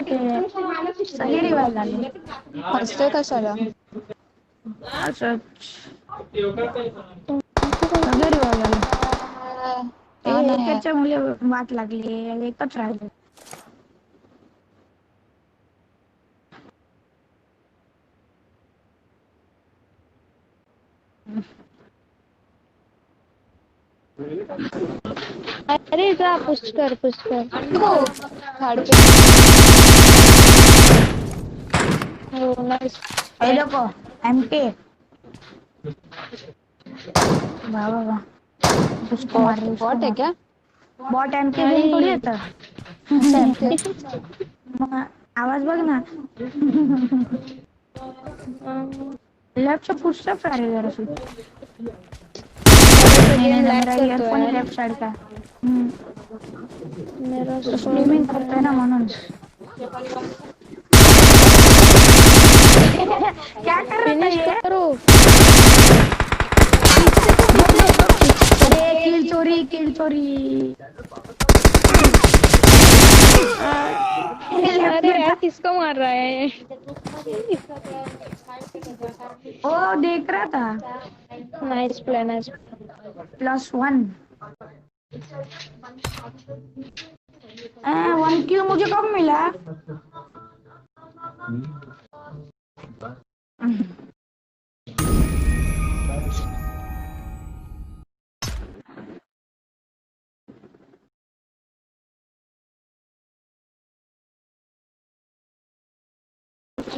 सगळे रिवाज झाले. हसते कशाला? असंच सगळे रिवाज झाले. एकाच्या मुले वाट लागली, एकच राहिले. अरे जा पुष्कर हो नाइस. ये देखो एमपी वाह उसको मार रहे, उसको बॉट है क्या? बॉट एमपी गेम थोड़ी येतं. आवाज बघ ना. लेफ्ट पुशअप आहे जरा सी. गेम लैग मेरा करतोय ईयरफोन यार. लेफ्ट साइड का. मेरा स्ट्रीमिंग करतोय ना म्हणून. क्या कर रहा था फिनिश ये? करो. अरे किल चोरी. अरे यार किसको मार रहा है? ओ देख रहा था. Nice play nice. +1 1 क्यू मुझे कब मिला?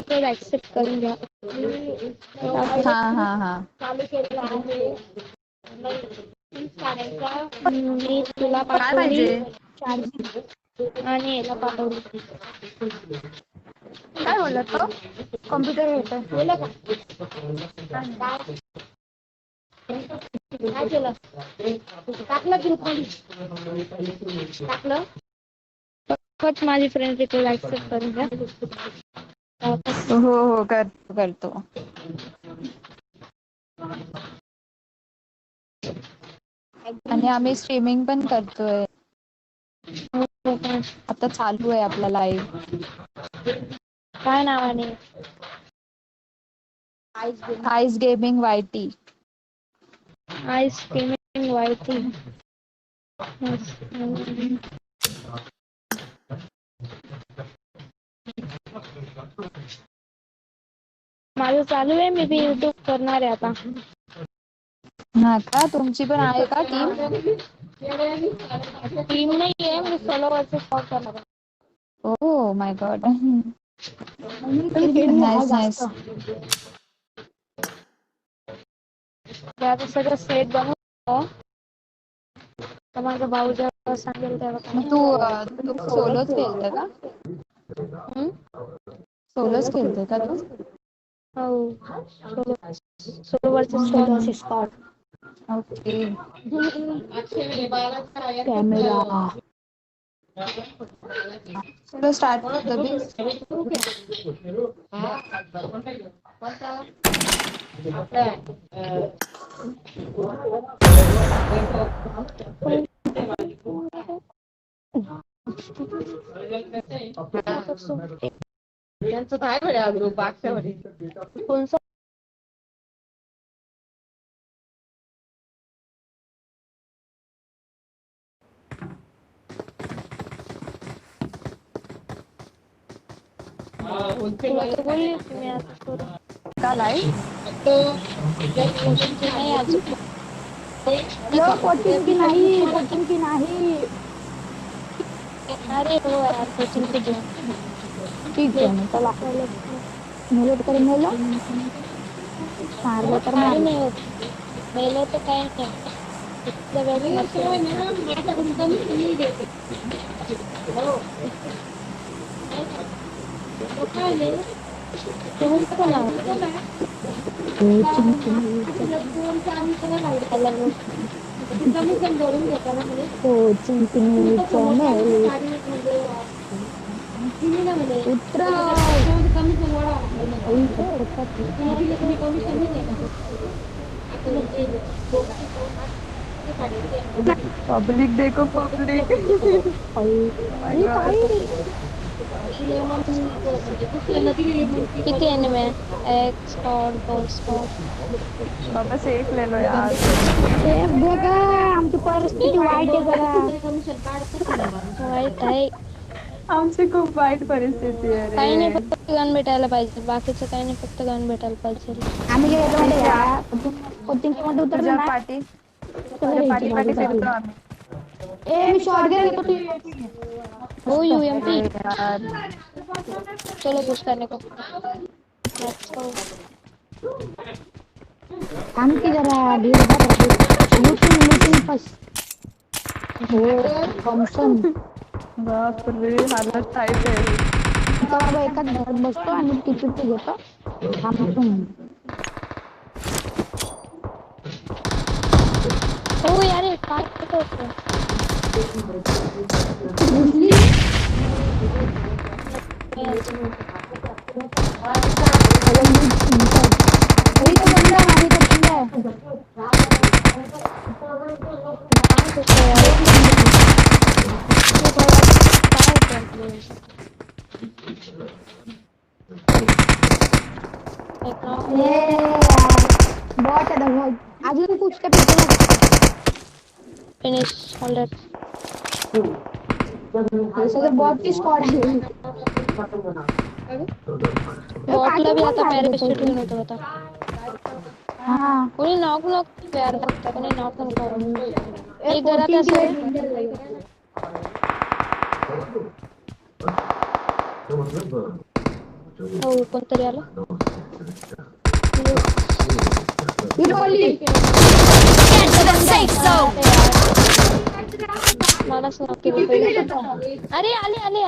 तो एक्सेप्ट करूंगा. हाँ. मी तुला काय पाठवली पाहिजे? आणि याला पाठवली. काय बोलला तो? कॉम्प्युटर होतं. बोला का? काय केलं? टाकलं ग्रुपमध्ये. टाकलं. फक्त माझी फ्रेंड रिक्वेस्ट एक्सेप्ट करून घ्या. हो करतो. आणि आम्ही स्ट्रीमिंग पण करतोय. आता चालू आहे आपला लाईव्ह. काय नावाने? Ice gaming YT. Ice gaming YT. माझं चालू आहे. मी बी युट्यूब करणार आहे आता. हा का? तुमची पण आहे का टीम? टीम नाही आहे. मी सोलोवरचं स्टॉप करणार आहे. Oh my God. नाइस. आता सगळं सेट बनवून तर माझा भाऊ जेव्हा सांगेल तेव्हा. तू सोलोच खेळते का? सोलोच खेळते का तू? हो सोलोवरचं स्टॉप. ओके. कॅमेरा. चलो स्टार्ट द बीस्ट. त्यांचं काय म्हणे ग्रुप बागच्यामध्ये कोणचं? बोलली तुम्ही आता का लाईव्ह? नाही अजून. कोचिंग की नाही. अरे हो यार कोचिंग की घे. ठीक आहे ना चला. मेलेट करून मेलो. मारलं तर काही मारलं. नाही होत. मेलो तर काही नाही. इतकं वेळ तुम्ही कोण आहात? पब्लिक देखो पब्लिक. किती एनिमी आहे? एक स्क्वॉड, दोन स्क्वॉड. बाबा सेफ ले लो यार. बघा आमची परिस्थिती वाईट आहे जरा. वाईट आहे. आमची खूप वाईट परिस्थिती आहे काही नाही, रे. फक्त गन भेटायला पाहिजे. बाकीचं काही नाही, फक्त गन भेटायला पाहिजे. आम्ही गेलो मध्ये कोचिंग मध्ये उतरलो तुझ्या ना. पाठी फिरतो आम्ही. मी शॉटगन घेतो तू. हो यूएमपी. यार चलो पुश करने को. थांब की जरा लूटिंग फर्स्ट. हो थॉमसन. बाप रे हालत टाईट आहे. बाबा एकाच घरात बसतो आणि टिपी घेतो. थांबून हो यार काय करतो. बॉट अजून कुठच्या फिनिश ऑलरेडी. सगळं बॉट की स्क्वॉड आहे. बॉटला भी आता पॅराशूट घेऊन होता. हा कोणी नॉक यार, फक्त कोणी नॉक नको. एक घरात असेल. हो कोणतरी आलं. मला अरे आले.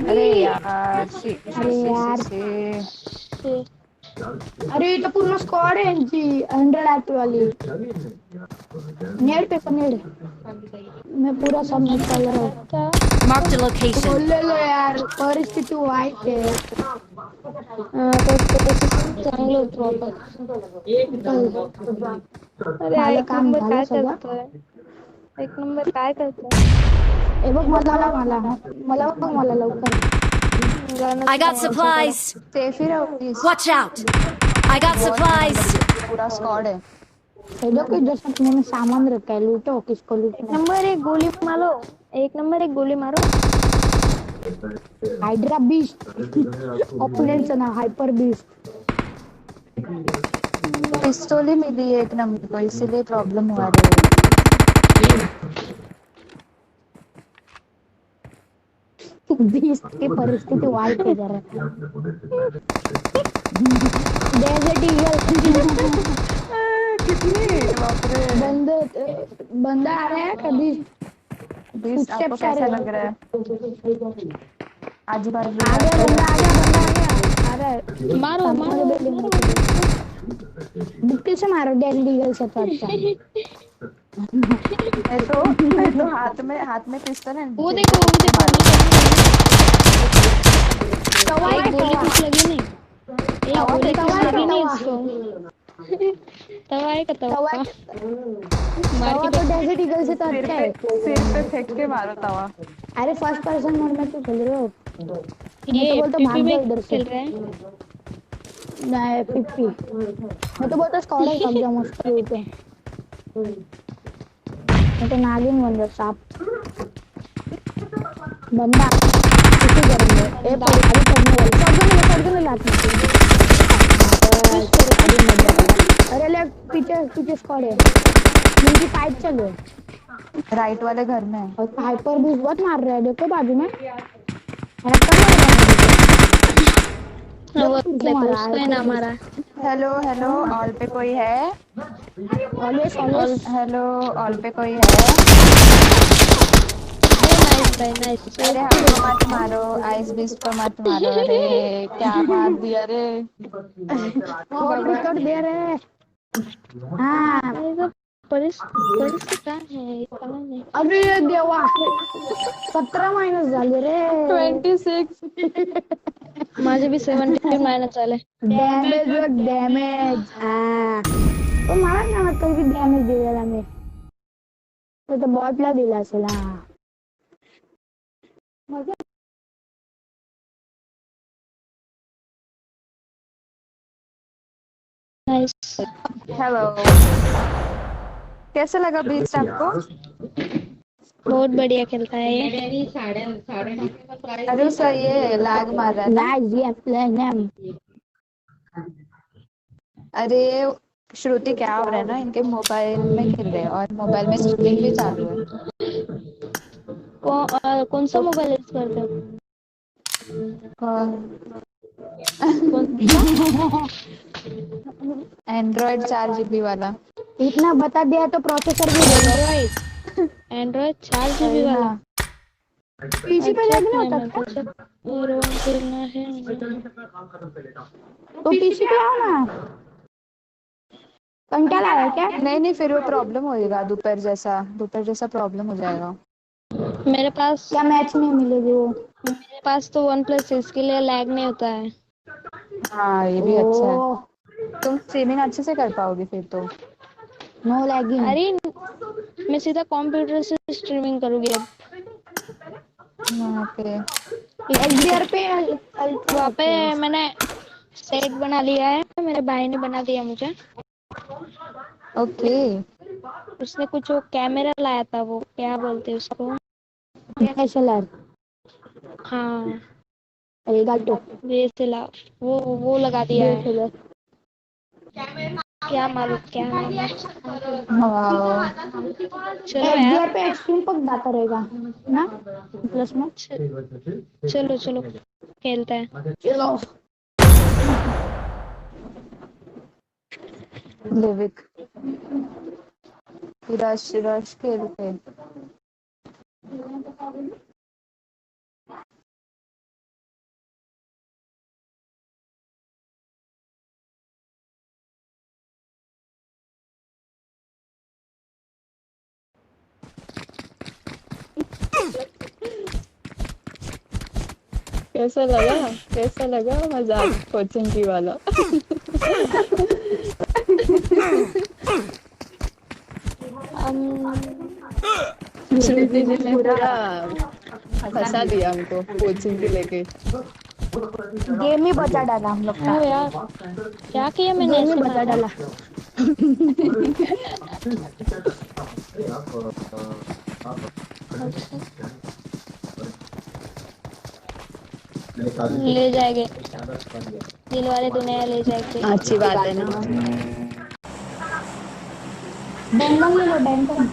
अरे यार अरे इथं पूर्ण स्क्वॉड आहे यांची 100 ऍक्टिव्ह वाली. नेड पेपर नेड मैं पूरा सबमिट कर रहा हूँ. Marked a location. बोललेलो यार परिस्थिती वाईट आहे. चांगलं होतं. अरे माझं एक काम नंबर झालं काय सगळं. करतोय. एक नंबर काय करतोय. हे बघ मला लवकर. I got supplies. सेफ ही रहो please. Watch out. I got supplies. पूरा स्क्वाड है. हे लोग जैसे मैंने सामान रखा है लूटो किसको लूटना. नंबर एक गोली मारो. एक नंबर एक गोली मारो. हाइड्रा बीस्ट ओपोनेंट ना हाइपर बीस्ट. पिस्तौल ही मिली है एक नंबर को, इसीलिए प्रॉब्लम हुआ रे. बीस्ट की परिस्थिती वाईट है जरा. डेजर्ट ईगल कितनी बाप रे. बंदा आ रहा है कभी. बीस आपको कैसा लग रहा है? आजू बाजू आ गया बंदा आ गया. मारो बुक्के से मारो डेजर्ट ईगल से. तो अच्छा तो हाथ में पिस्तौल है. वो देखो एक गोली कुछ लगी नहीं. एक गोली कुछ लगी नहीं इसको. तवा है का तवा. मार के तो डेजर्ट ईगल से तो अच्छा है. सिर पे फेंक के मारो तवा. अरे फर्स्ट पर्सन मोड में तो खेल रहे हो. ये बोलता भाग जाओ इधर से. खेल रहे हैं. नहीं 50 मैं तो बोलता स्क्वाड है कब जा मस्त लूटे. मैं तो नागिन बन रहा सांप बंदा किसी करेंगे. ए पर अभी करने वाले लाते हैं. अरे ले पीछे स्क्वाड है. उनकी फाइट चल रही है राइट वाले घर में. और हाइपर भी बहुत मार रहा है. देखो बाजू में हमारा. हेलो ऑल पे कोई है? ऑलवेज हेलो ऑल पे कोई है? नाइस. अरे हमको मत मारो, आइस बीस्ट को मत मारो. अरे क्या मार दिया रे. और दे रहे. हाँ परिस्थिती काय आहे. अरे देवा 17 मायनस झाले रे. 26. माझे भी 17 मायनस झाले. डॅमेज. तो मला नाही वाटत की डॅमेज दिलेला मी तो बॉटला दिला असेल हा नाइस। हेलो, कैसा लगा बीस्ट आपको? बहुत बढ़िया खेलता है ये। अरे सर ये लैग मार रहा है ना। नाइस ये प्लेन अरे श्रुति क्या हो रहा है ना, इनके मोबाइल में खेल रहे हैं और मोबाइल में स्ट्रीमिंग भी चालू है। कौन सा तो मोबाइल यूज करते हो? एंड्रॉइड 4 GB वाला। इतना बता दिया तो प्रोसेसर भी दे दो एंड्रॉइड 4 GB वही वाला। ना। पीसी पे अच्छा लैग नहीं नहीं होता मैं क्या तो सब रोम खेलना है। तो पीसी पे आओ ना कंटाला है क्या नहीं नहीं, फिर वो प्रॉब्लम होएगा, दोपहर जैसा प्रॉब्लम हो जाएगा। मेरे पास क्या मैच में मिलेगी वो मेरे पास तो OnePlus है, इसके लिए लैग नहीं होता है। हाँ ये भी अच्छा है। ओ तुम स्ट्रीमिंग अच्छे से कर पाओगे फिर तो। नो लैगिंग अरे मैं सीधा कंप्यूटर से स्ट्रीमिंग करूंगी अब। वहाँ पे एचडीआर पे वहाँ पे मैंने सेट बना लिया है, मेरे भाई ने बना दिया मुझे। ओके। उसने कुछ वो कैमरा लाया था, वो क्या बोलते हैं उसको? एसएलआर हाँ एल्गाटो DSLR, वो लगा दिया है। डीएसएलआर क्या मालूम क्या नाम है। हाँ चलो एचडीआर यार, पे एक्सट्रीम पक जाता रहेगा ना प्लस में चलो चलो खेलते हैं। चलो लिविक रश रश खेलते। कैसा लगा मजाक कोचिंग की वाला? श्रुति जी ने पूरा फंसा दिया हमको कोचिंग के लेके। गेम ही बचा डाला हम लोग ओ यार क्या किया मैंने? गेम ही ऐसे बचा मारा? डाला ले जाएंगे दिल वाले दुनिया ले जाएंगे। अच्छी बात है ना। बैंगन ले लो बैंगन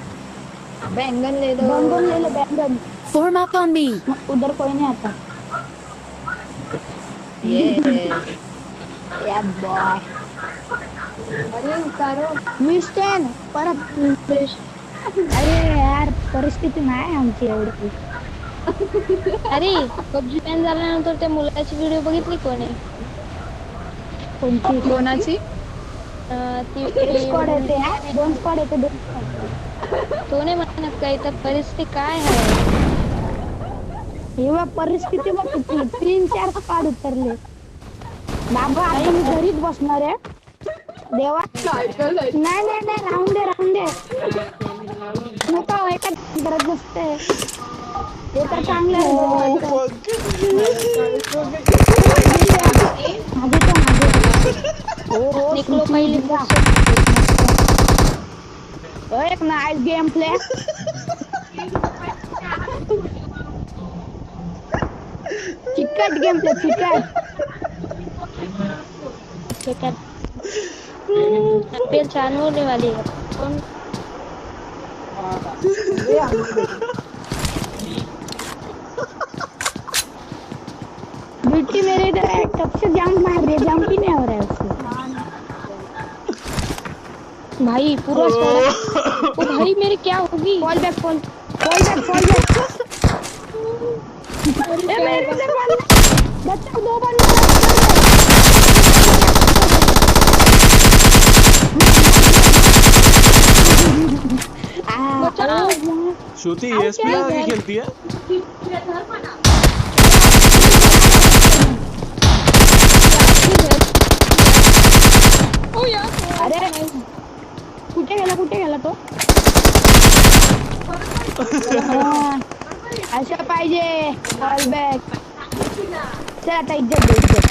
बैंगन ले दो। बैंगन ले लो बैंगन Form up on me. उधर कोई नहीं आता या बॉय अरे उतारो। मिस्टेन परत अरे यार परिस्थिती नाही आमची एवढी अरे PUBG बॅन झाल्यानंतर त्या मुलाची व्हिडिओ बघितली कोणी? कोणची कोणाची? ती एक स्क्वॉड येते हा 2 स्क्वॉड येते 2 स्क्वॉड तो नाही म्हणत काही तर परिस्थिती काय आहे? एवढा परिस्थिती बघ किती 3-4 स्क्वॉड उतरले बाबा आता मी घरीच बसणार आहे देवा नाही नाही नाही राहून दे नको एका गरज नसते हे तर चांगलं आहे निकलो पहिली एक नाइस गेम प्ले चिकट गेम प्ले चिकट IPL चालू होने वाली है। कौन ब्यूटी मेरे इधर है कब से जंप मार रही है जंप ही नहीं हो रहा है उसको भाई पूरा ओ भाई मेरी क्या होगी? फॉल बैक ए मेरे इधर बच्चा 2 बंदे श्रुति ESP आगे खेलती है। अरे कुठे गेला तो? हा, असं पाहिजे कॉल बॅक. चल आता इज्जत दे इज्जत.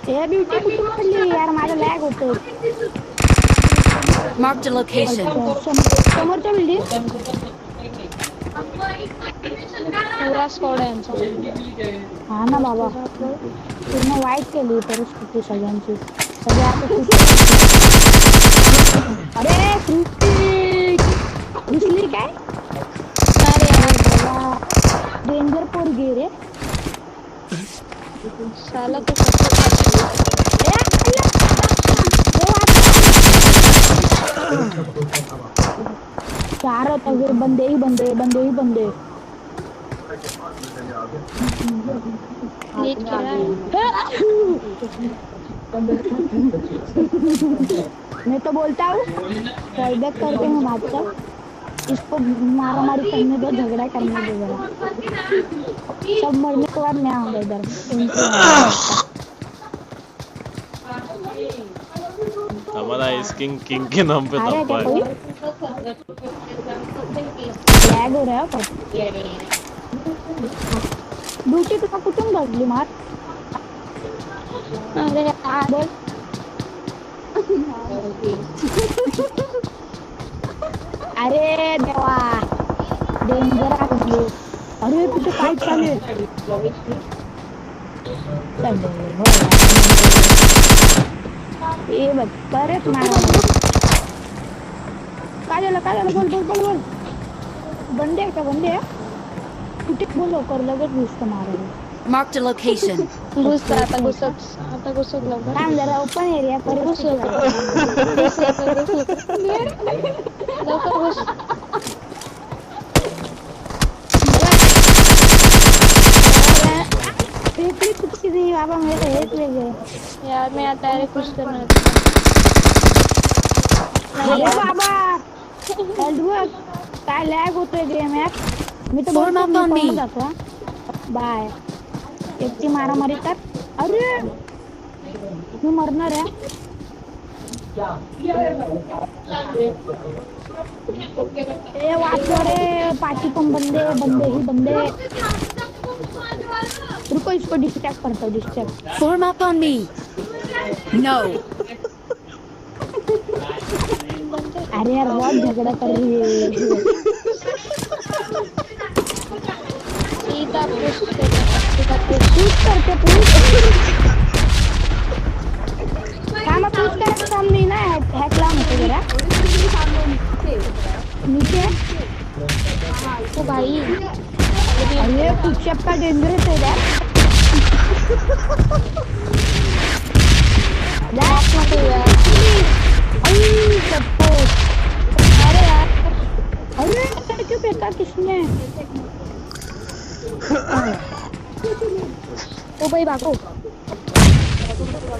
हे ब्युटी कुठून पडली यार, माझं लॅग होतं. Marked a location. समोरच्या बिल्डिंग पूरा स्क्वॉड आहे यांचा. हा ना बाबा, पूर्ण वाईट केली परिस्थिती सगळ्यांची. सगळे आता अरे दिसली काय? अरे यार डेंजर पोरगी रे. साला तो चार होता बंदे ही बंदे. नीट खेळा. मैं तो बोलता हूँ बैक करके मैं भागता हूँ. इसको मारा मारी करने दो, झगड़ा करने दो जरा. सब मरने के बाद मैं आऊंगा इधर. हमारा आइस किंग के नाम पे धब्बा है. लॅग हो रहा है. ड्यूटी तुला कुठून बसली मार? अरे बोल. अरे देवा डेंजर आहे. अरे तुझे काय चालू आहे? ए बघ परत मारा. काय झालं बोल. बंदे आहे का? कुठे बोल लवकर, लगेच घुसतं मारायला. Marked a location. घुस आता घुसत लवकर. थांब जरा, ओपन एरिया घुस लवकर घुस. कुठे दी बाबा, मेरे हेच वेगळे यार मैं आता है कुछ करना. अरे बाबा हेल्थ बघ काय लॅग होतोय गेम यार. मी तर Form up on me. जातो. बाय. एकटी मारामारी कर. अरे मी मरणार आहे. ए वाचो रे, पाठी पण बंदे. रुको इसको डिस्ट्रैक्ट करता हूँ. Form up on me. No. अरे यार बहुत झगड़ा कर रही है. सीधा पुश करते काम करायचं काम नाही ना. हॅक लावून होते जरा नीचे. ओ भाई अरे पुशअप का डेंजरस है यार. अरे क्यों फेंका किसने? ओ भाई भागो.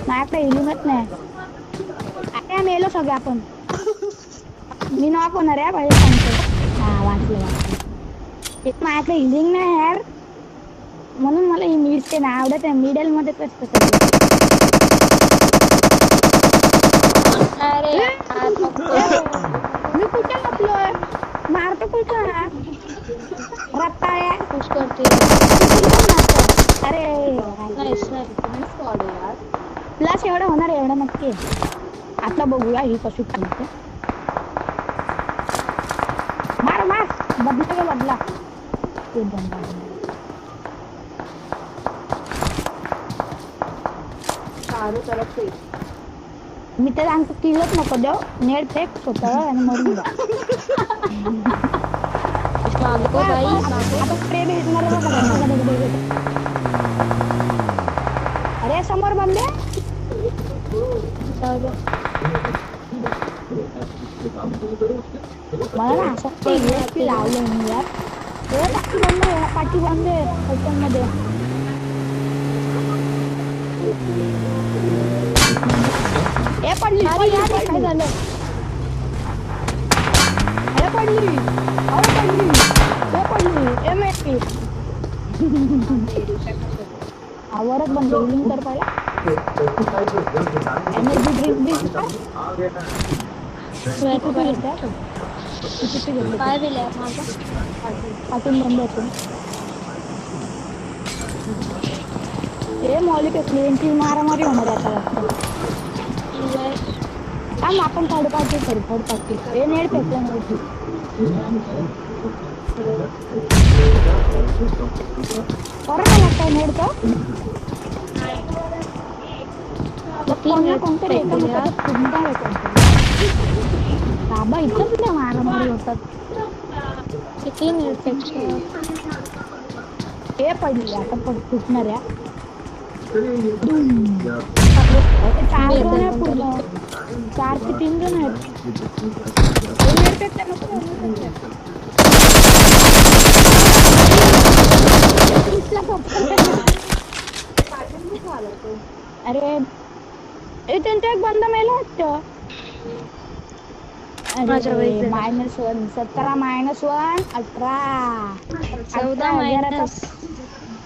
माझ्याकडे हिलिंगच नाही. अरे मेलो सगळे आपण. मी नॉक होणार आहे पाहिजे सांगतो. हा वाचलं. एक माझ्याकडे हिलिंग नाही यार, म्हणून मला ही मिड ते नाही आवडत आहे. मिडल मध्ये कसं अरे मी कुठे लपलोय? मारतो कुठं रत्ता आहे. पुश करते. अरे नाइस. प्लस एवढं होणार, एवढं नक्की. आता बघूया ही कशी चालते. मार बदला. मी तर सांगतो किलच नको देऊ. नेट फेक स्वतः आणि मरून जा. भागो भाई. आता स्प्रे भेटणार बघा. अरे समोर बंदे. मला ना असं लावलं मी यार. पाठी बंद ओपन मध्ये. हे पडली. काय झालं? हे पडली. आवरच बंद. हिलिंग कर पाहिजे. एनर्जी ड्रिंक भी काय दिलंय माझं पाठून बंद हे मौलिक यांची मारामारी होणार आहे आता वाटतं. थांब आपण थर्ड पार्टी करू थर्ड पार्टी. हे नेट फेकलं नव्हती परत लागतंय नेट तो कोणतरी बाबा इथंच नाही मारामारी होतात. किती नेटपेक्षा हे पडली आता पण फुटणार आहे. चार जण आहे पूर्ण 4 ते 3 जण आहेत. अरे त्यांचा एक बंद मेला वाटतं. -1 -17 -1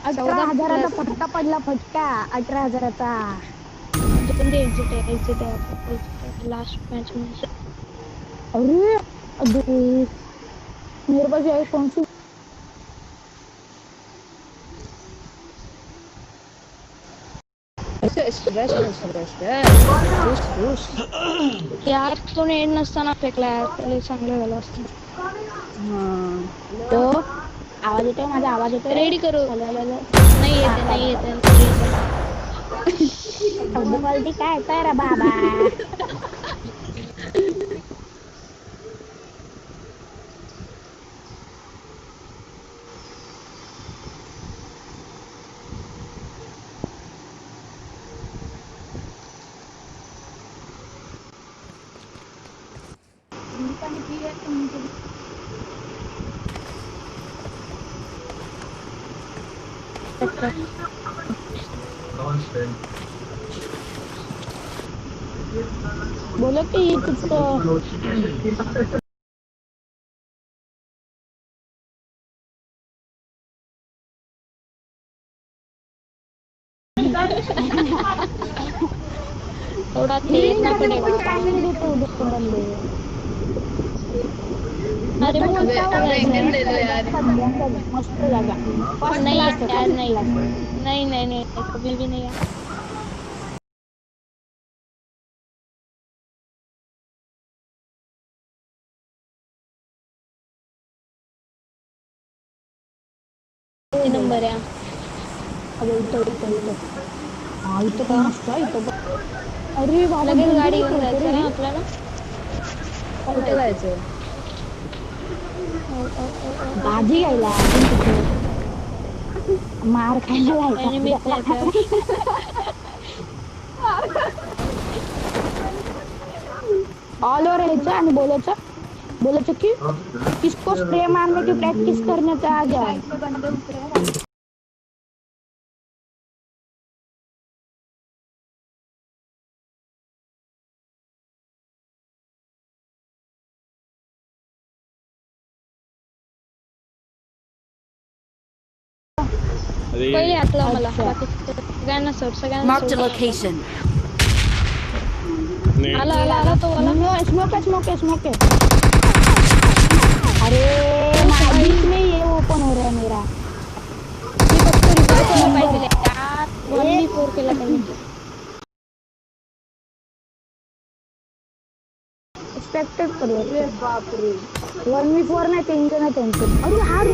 18,000चा फटका पडला. फटका 18,000चा. लास्ट मॅच मध्ये अरे मेरे पास ये कौन सी यार तो नेट नसताना फेकला त्याला चांगलं झालं असतं. तो आवाज येतोय माझा आवाज येतोय रेडी करू नाही येते क्वालिटी काय येतोय रे बाबा. बोलो की कुछ तो थोड़ा देखना पड़ेगा. अरे मस्त जागा नहीं यार नहीं कभी भी नहीं यार. नंबर आहे. इथं पण मस्त आहे इथं. अरे लगेच गाडी घेऊन जायचं ना आपल्याला. कुठे जायचं? भाजी घ्यायला मार खायला ऑल ओव्हर यायचं आणि बोलायचं की किसको स्प्रे मारने की प्रैक्टिस करने से आ जाए. पहिले आतला मला बाकी सगळ्यांना सगळ्यांना Marked a location. आला तो वाला. स्मोक है. अरे बीच में ये ओपन हो रहा है मेरा. पाहिजे यार 1v4 केला त्यांनी. एक्सपेक्टेड करू. बाप रे 1v4 नाही 3 जण आहे त्यांचे. अरे हा रे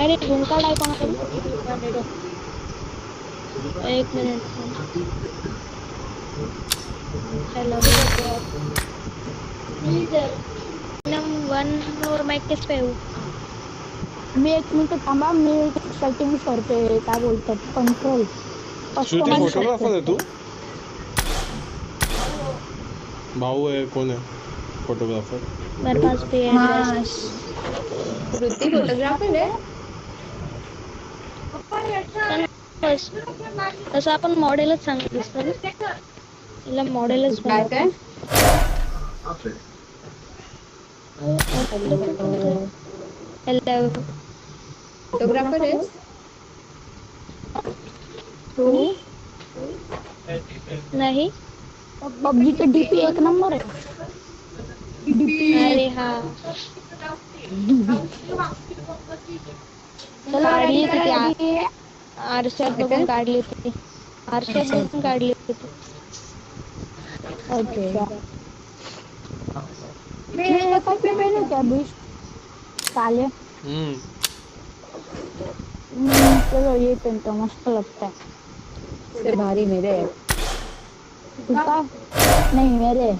अरे झुमका डाय कोणाकडे. एक मिनिट. हेलो 1 और माइक किस पे हूँ. मी 1 मिनिट थांबा. मी सेटिंग करते. काय बोलतात कंट्रोल. फोटोग्राफर आहे तू? भाऊ आहे कोण आहे फोटोग्राफर? मेरे पास भी है हाँ श्रुति फोटोग्राफर है। बस तसं आपण मॉडेलच चांगलं दिसतं ना तिला मॉडेलच काय काय फोटोग्राफर है तू नाही पबजी के डीपी एक नंबर है। अरे हा चलो काढली रेडी होती करा ती ready. आरशात बघून काढली होती आरशात बघून काढली होती अच्छा मैं कपड़े पहने क्या बीस्ट काले चलो ये पहनता हूँ मस्त लगता है। से भारी मेरे है। उसका नहीं मेरे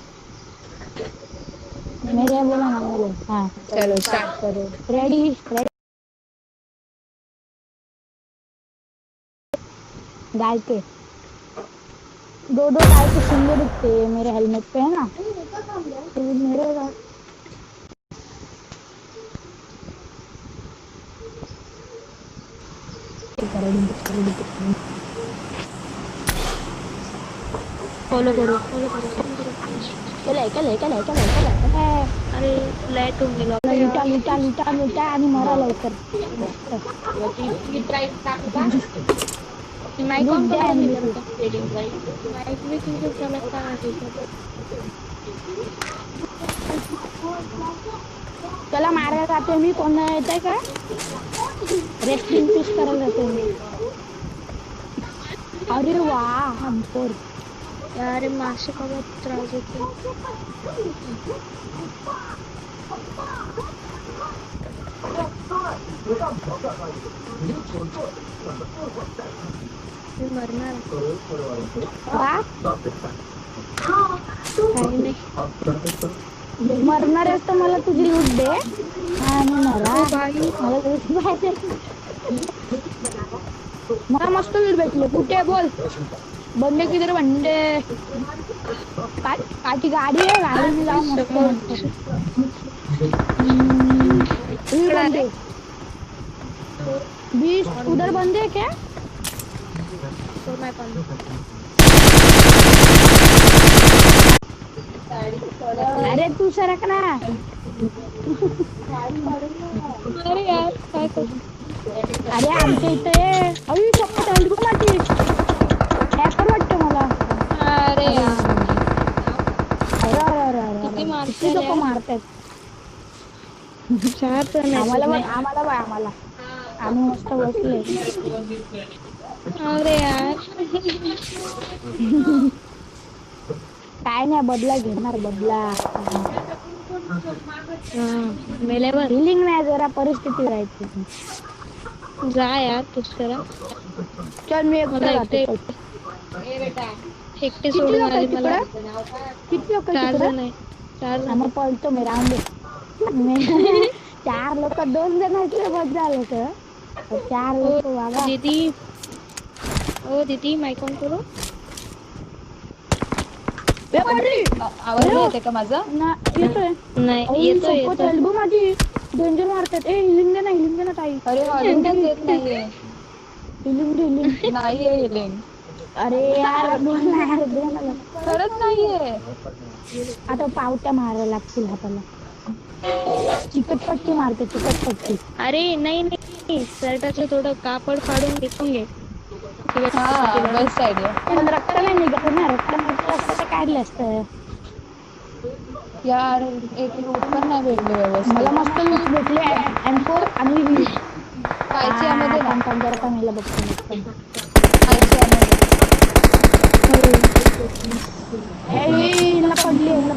मेरे बोला ना मेरे हाँ चलो स्टार्ट करो। रेडी रेडी गाय के दो गाय के सिंगे दिखते हैं मेरे हेलमेट पे है ना तो मेरे फॉलो करो चले अरे लाईट होऊन गेलो लुटा आणि मरा लवकर माईक ऑन द्या करून आणि दिलं माईक मी तुझं त्याला काय वाटायचं त्याला मारायला जाते मी कोण येतंय का रेस्ट इन पीस करायला जाते मी अरे वा हमकोर अरे मासे का त्रास होतो मी मरणार काही नाही मरणार आहेस तर मला तुझी लूट दे आणि मला लूट पाहिजे मला मस्त लूट भेटले कुठे बोल बंदे किधर बंदे काची गाडी है गाड़ी में जाओ मस्त बंदे 20 उधर बंदे है क्या तो मैं कौन अरे तू सरक ना अरे यार काय कर अरे आमच्या इथे अरे चप्पल हलगू माझी हॅकर वाटतं मला अरे यार अरे किती किती लोक मारतात चार जण आम्हाला आम्ही मस्त बसले अरे यार काय नाही बदला घेणार बदला मेल्यावर हिलिंग नाही जरा परिस्थिती राहायची जा यार तुझ करा चल मी मला एकटे एकटे सोडून आली मला किती लोक 4 जण आहे 4 जण आम्ही पळतो मी राहून दे 4 लोक 2 जण असले बस झालं तर 4 लोक बाबा दीदी माइक ऑन करो आवाज नाही येते का माझा येतोय नाही येतोय चलबू माझी डेंजर मारतात हिलिंग दे ना ताई अरे हॉलिंगच येत नाहीये हिलिंग नाहीये हिलिंग अरे यार खरंच नाहीये आता पावट्या मारायला लागतील हाताला चिकटपट्टी मारते चिकटपट्टी अरे नाही शर्टाचं थोडं कापड फाडून घेऊन घे हा बेस्ट आयडिया पण रक्त नाही निघत ना रक्त निघत असतं तर काढलं असतं यार एक लूट पण नाही भेटले व्यवस्थित मला मस्त लूट भेटले M4 आणि आयच्या मध्ये ना जरा मेला बघतो आयच्या मध्ये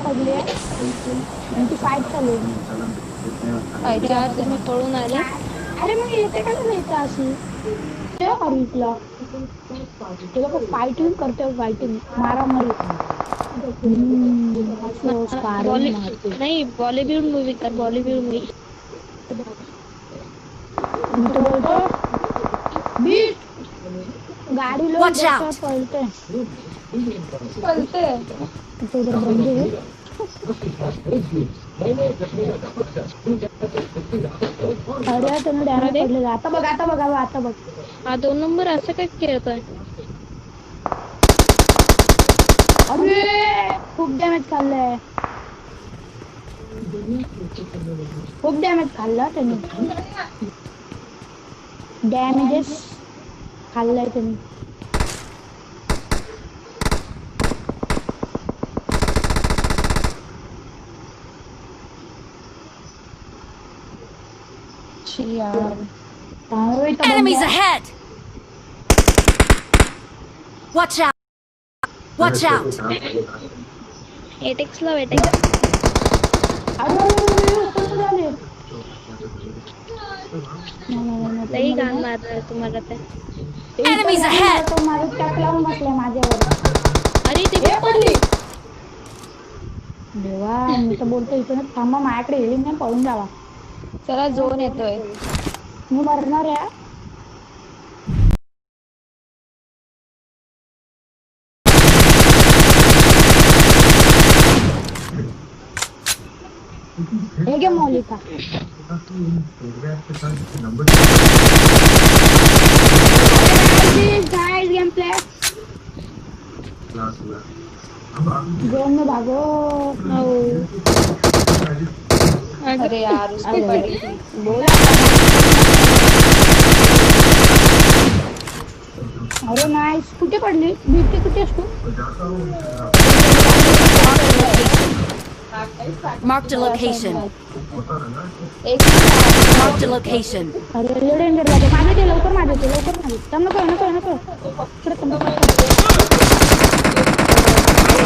पडली ती फाईट चालू आयच्या तुम्ही पळून आले अरे मग येते का नाही अशी हरीतला ते लोक फायटिंग करते फायटिंग मारामारी नाही बॉलिवूड मूवी कर बॉलिवूड मूवी गाडी लोक Watch out. पळते पलते बंदे अरे त्यानं डॅमेज पडलेला. आता बघ आता बघ आता बघ. हा 2 नंबर असं काय खेळतोय? अरे खूप डॅमेज खाल्लंय. खूप डॅमेज खाल्ला त्याने. डॅमेजेस खाल्लाय त्याने. Enemies ahead! Watch out! Watch out! 8x ला वेटेक्स. लई गाण मारणार तुम्हाला ते. Enemies ahead! तो माझं टॅक लावून बसलाय माझ्यावर. अरे ते पडली. देवा मी तर बोलतो इथूनच थांबा, माझ्याकडे हेलिंग नाही, पळून जावा. चला झोन येतोय. मी मरणार आहे. हे घे Maulika. Guys game play zone में भागो. अरे यार उसकी पड़ी थी. अरे नाइस. कुठे पडली? भीती कुठे असतो? Marked a location. Marked a location. अरे डेंजर लागे. माझे ते लवकर माझे तम नको.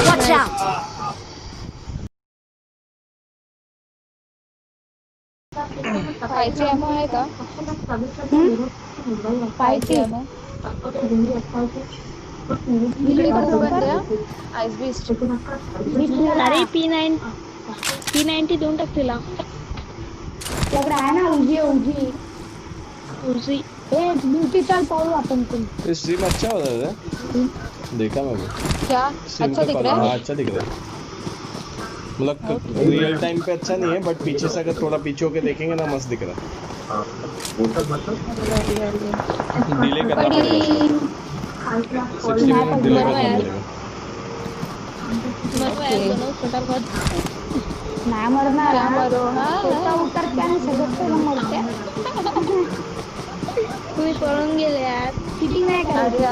Watch out! पायची एमओ आहे का? पायची एमओ इकडे कसं बंद्या? Ice beast. अरे P90 देऊन टाक तिला. त्याकडे आहे ना उजी. उजी. ए ब्यूटी चल पळू आपण पण. स्ट्रीम अच्छा हो रहा है, देखा मैंने. क्या Stream अच्छा का दिख colour, रहा है? हाँ अच्छा दिख रहा है. मतलब रियल टाइम पे अच्छा नहीं है, बट पीछे से अगर थोड़ा पीछे होके देखेंगे ना मस्त दिख रहा है. डिले करना पड़ेगा. 60 मिनट डिले करना पड़ेगा. फटाफट. नाही मरणार. मरो हा. उतरते आणि सगळं मरते. तुम्ही पळून गेले यार. चिटिंग नाही करायची.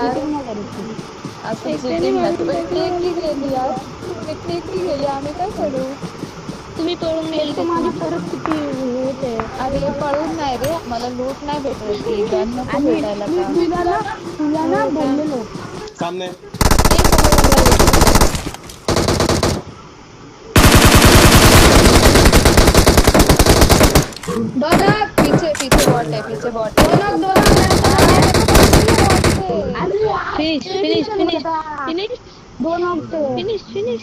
असं cheating नाही. तू एकटी गेली यार. एकटी गेली. आम्ही काय करू? तुम्ही पळून गेले. माझी परिस्थिती होते. अरे पळून नाही रे, मला लूट नाही भेटत. गन नको भेटायला का? तुला ना बोललेलो. सामने पीछे बॉट है. फिनिश.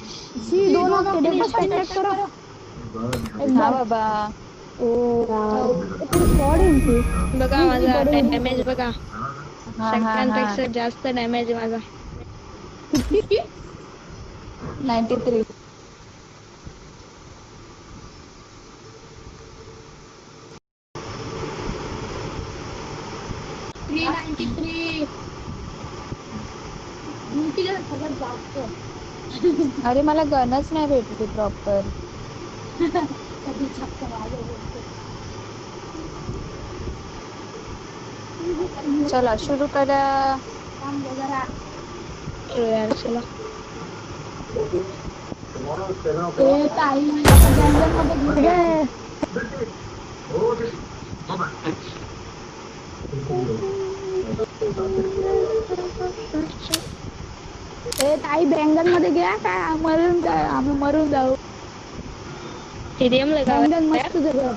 दोन अटॅक करो. हा बाबा. बघा माझा डॅमेज बघा. हा. सगळ्यांपेक्षा जास्त डॅमेज माझा. 93. अरे मला गनच नाही भेटली प्रॉपर. चला सुरू करा. चला. ताई बँगल मध्ये घ्या काय आम्ही मरून जाऊ. टीडीएम बँगल मस्त जगह.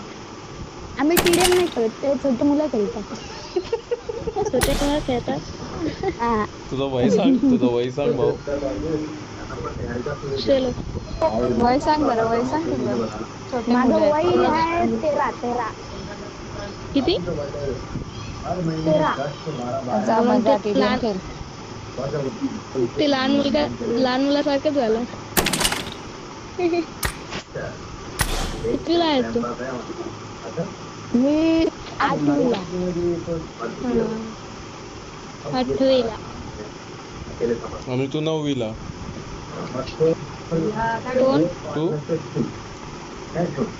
आम्ही टीडीएम नाही करत, ते छोटे मुलं खेळतात. छोटे मुलं खेळतात. तुझं वय सांग भाऊ. चलो वय सांग बरं. वय सांग तुझं. छोटे माझं मुलं वय आहे 13. किती? 13. जा मजा टीडीएम खेळ. ते लहान मुलासारखंच झालं. कितवीला आहे तू? मी 8वीला. हा. 8वीला. आणि तू 9वीला. कोण? तू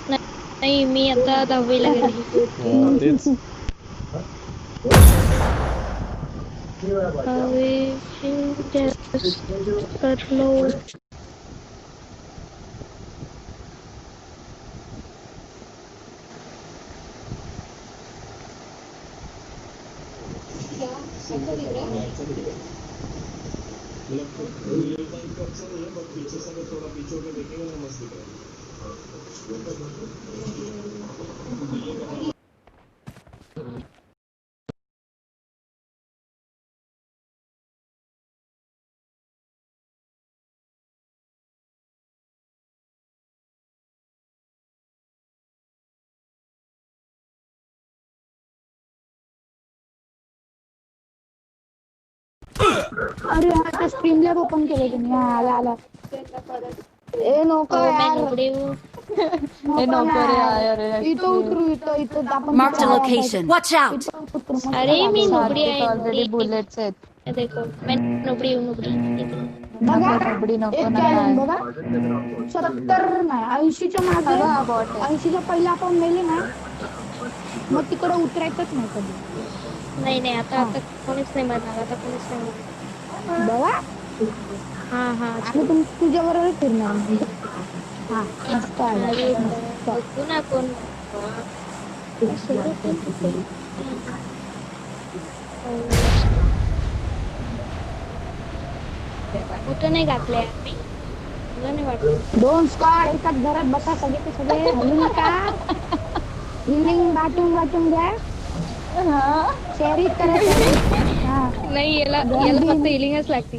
नाही, मी आता 10वीला गेली. तेच. करलो. पीछे से अगर थोड़ा पीछे होकर देखेंगे ना मस्त दिख रहा है. अरे आता स्क्रीन लॅब ओपन केलं तुम्ही. आला आला. ए नको यार. हे नको रे यार. इथं उतरू. इथं आपण Marked a location. Watch out! अरे मी नोबडी आहे. ऑलरेडी बुलेट्स आहेत. देखो मैं नोबडी हूँ. बघा नोबडी नको एक ना. चॅलेंज बघा. 70 नाही 80च्या मागे. हा बॉट आहे. 80च्या पहिला आपण मेले ना मग तिकडे उतरायचंच नाही कधी. नाही आता कोणीच नाही म्हणणार. आता कोणीच नाही म्हणणार. बघा हा आणि तुझ्या बरोबर फिरणार. हा मस्त आहे. बघू ना कोण. कुठं नाही घातलंय आम्ही. तुला नाही वाटत? 2 स्क्वॉड एकाच घरात बसा. सगळे हलू नका. हिलिंग वाटून द्या. शेअरिंग करायचं. नाही याला फक्त हिलिंगच लागते.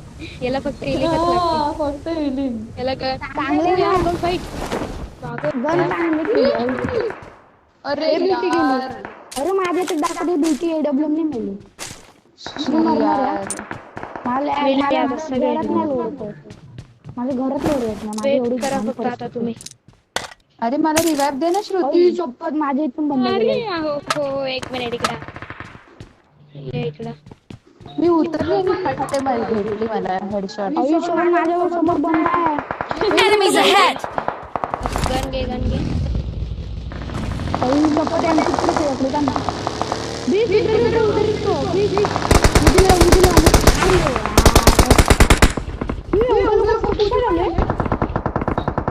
फक्त हिलिंग. याला काय चांगले फाईट. गन चांगले. अरे यार. अरे माझ्या ते दाखवते ब्युटी एडब्ल्यू नाही मिळली. माझ्या घरात नाही लोड होत. माझ्या घरात लोड होत नाही. माझी एवढी करा फक्त आता तुम्ही. अरे मला रिवाइव दे ना श्रुती. शपथ माझ्या इथून बंद अरे केलं. हो 1 मिनिट इकडं. मी उतरले आणि फटते मला भेटली. मला हेडशॉट. आयुष्यभर माझ्या समोर बंद आहे. Enemies ahead! गन घे. शपथ यांना तिकडे खेळले त्यांना.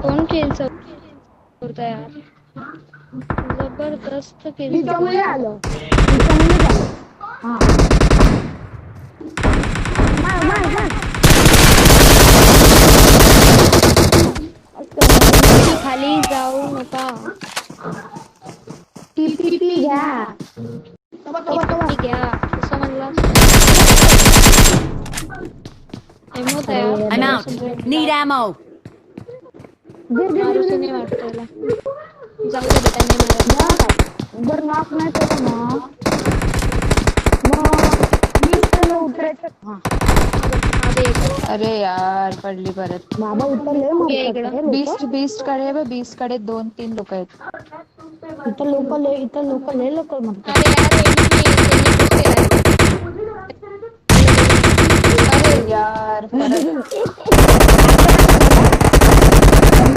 कोण खेळ करता यार. जबरदस्त खेळ. आलं. खाली जाऊ नका. टीपी घ्या. घ्या. कसं म्हणला. एमो तयार. I'm out. Need ammo. मारूस नाही वाटत त्याला. जाऊ दे बेटा नाही मारत. जर नॉक नाही केलं ना मग मी त्याला उतरायचं. अरे यार पडली परत. बाबा उतरले. बीस्ट कडे 2-3 लोक आहेत. इथं लोक लय लोक म्हणतात. अरे यार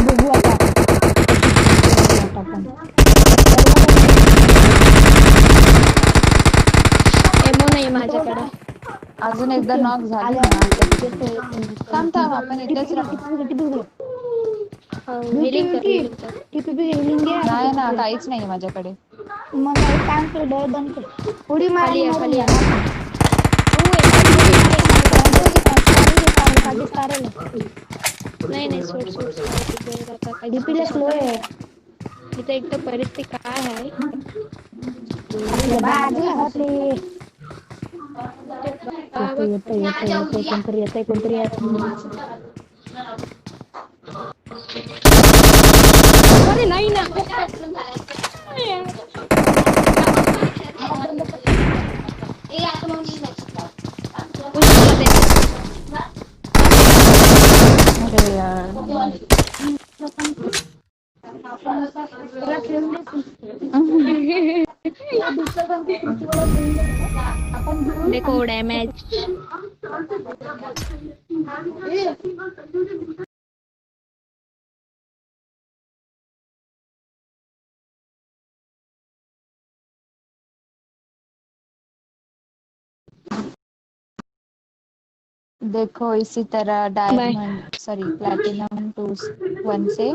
बघू आता. एमो नाही माझ्याकडे. अजून एकदा नॉक झाली. थांब आपण इथेच राहू. नाही ना काहीच नाही माझ्याकडे. मग काम केलं उडी मारली. नाही डीपीला स्लो आहे. इथं एक तर परिस्थिती काय आहे. कोणतरी अरे नाही ना. देखो डैमेज। देखो इसी तरह डायमंड सॉरी प्लैटिनम 1 से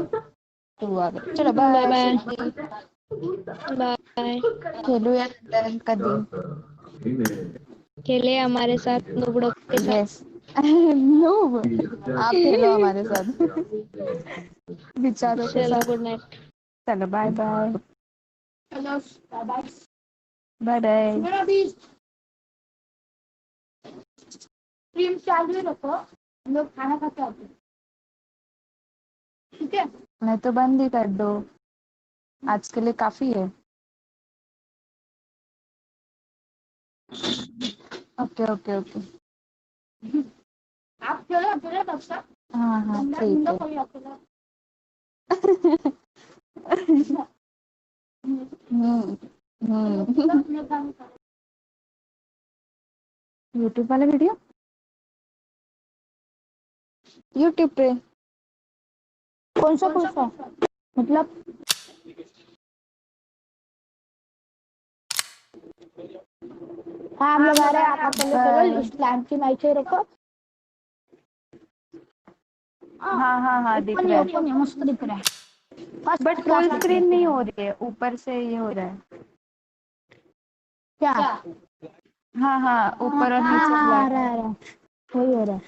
2 आ गए। चलो बाय बाय बाय श्रुति। बाय। खेलूया कदी। खेले हमारे साथ नुबड़ों के साथ। यस नूब आप खेलो हमारे साथ विचारों के चलो साथ। Good night. चलो बाय बाय। चलो बाय बाय बाय। मेरा भी स्ट्रीम चालू ही रखो, हम लोग खाना खाते हैं, ठीक है? मैं तो बंद ही कर दो, आज के लिए काफी है। Okay okay okay. आप चलो चलो तब तक हाँ हाँ ठीक है। कोई अकेला हम्म अपने काम करो। यूट्यूब वाला वीडियो यूट्यूब पे कौन सा मतलब हाँ हम लोग आ रहे हैं, आप अकेले चलो इस लैंप की नीचे रखो। हाँ हाँ हाँ दिख रहा है ओपन है, मस्त दिख रहा है। बट फुल स्क्रीन नहीं हो रही है, ऊपर से ये हो रहा है। क्या? हाँ हाँ ऊपर और नीचे आ ब्लैक। रहा है, वही हो रहा है।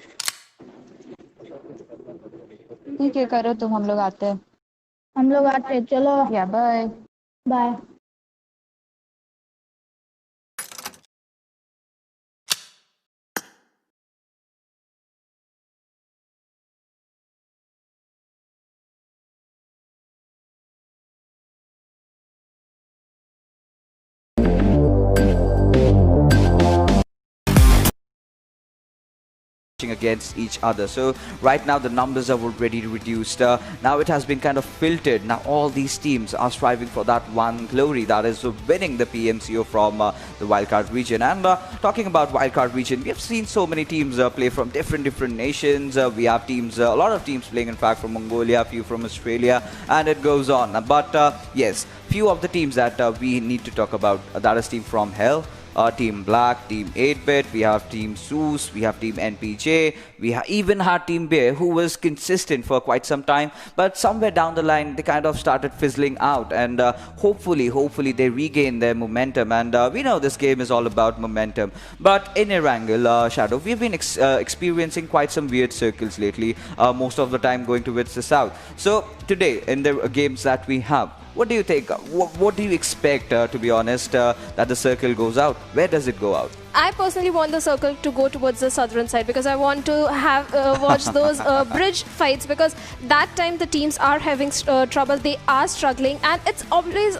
ठीक है करो तुम, हम लोग आते हैं। हम लोग आते हैं, चलो या bye bye. against each other. So right now the numbers are already reduced. Now it has been kind of filtered. Now all these teams are striving for that one glory, that is winning the PMCO from the wildcard region. And talking about wildcard region, we have seen so many teams play from different nations. We have teams, a lot of teams playing in fact from Mongolia, a few from Australia, and it goes on. But yes, few of the teams that we need to talk about, that is team from Hell, Team Black, Team 8-Bit, we have Team Soos, we have Team NPJ, we even had Team Bear, who was consistent for quite some time, but somewhere down the line they kind of started fizzling out, and hopefully they regain their momentum. And we know this game is all about momentum, but in Erangel, Shadow, we've been experiencing quite some weird circles lately, most of the time going towards the south. So today, in the games that we have, what do you think? What do you expect, to be honest, that the circle goes out? Where does it go out? I personally want the circle to go towards the southern side, because I want to have watch those bridge fights, because that time the teams are having trouble, they are struggling, and it's always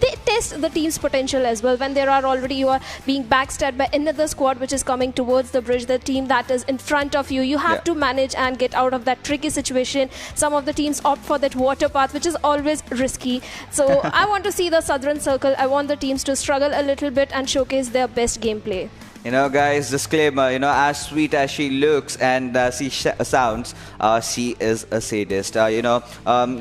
they test the team's potential as well. When there are already, you are being backstabbed by another squad which is coming towards the bridge, the team that is in front of you, you have to manage and get out of that tricky situation. Some of the teams opt for that water path, which is always risky. So I want to see the southern circle. I want the teams to struggle a little bit and showcase their best gameplay. You know, guys, disclaimer, you know, as sweet as she looks and she sounds, she is a sadist.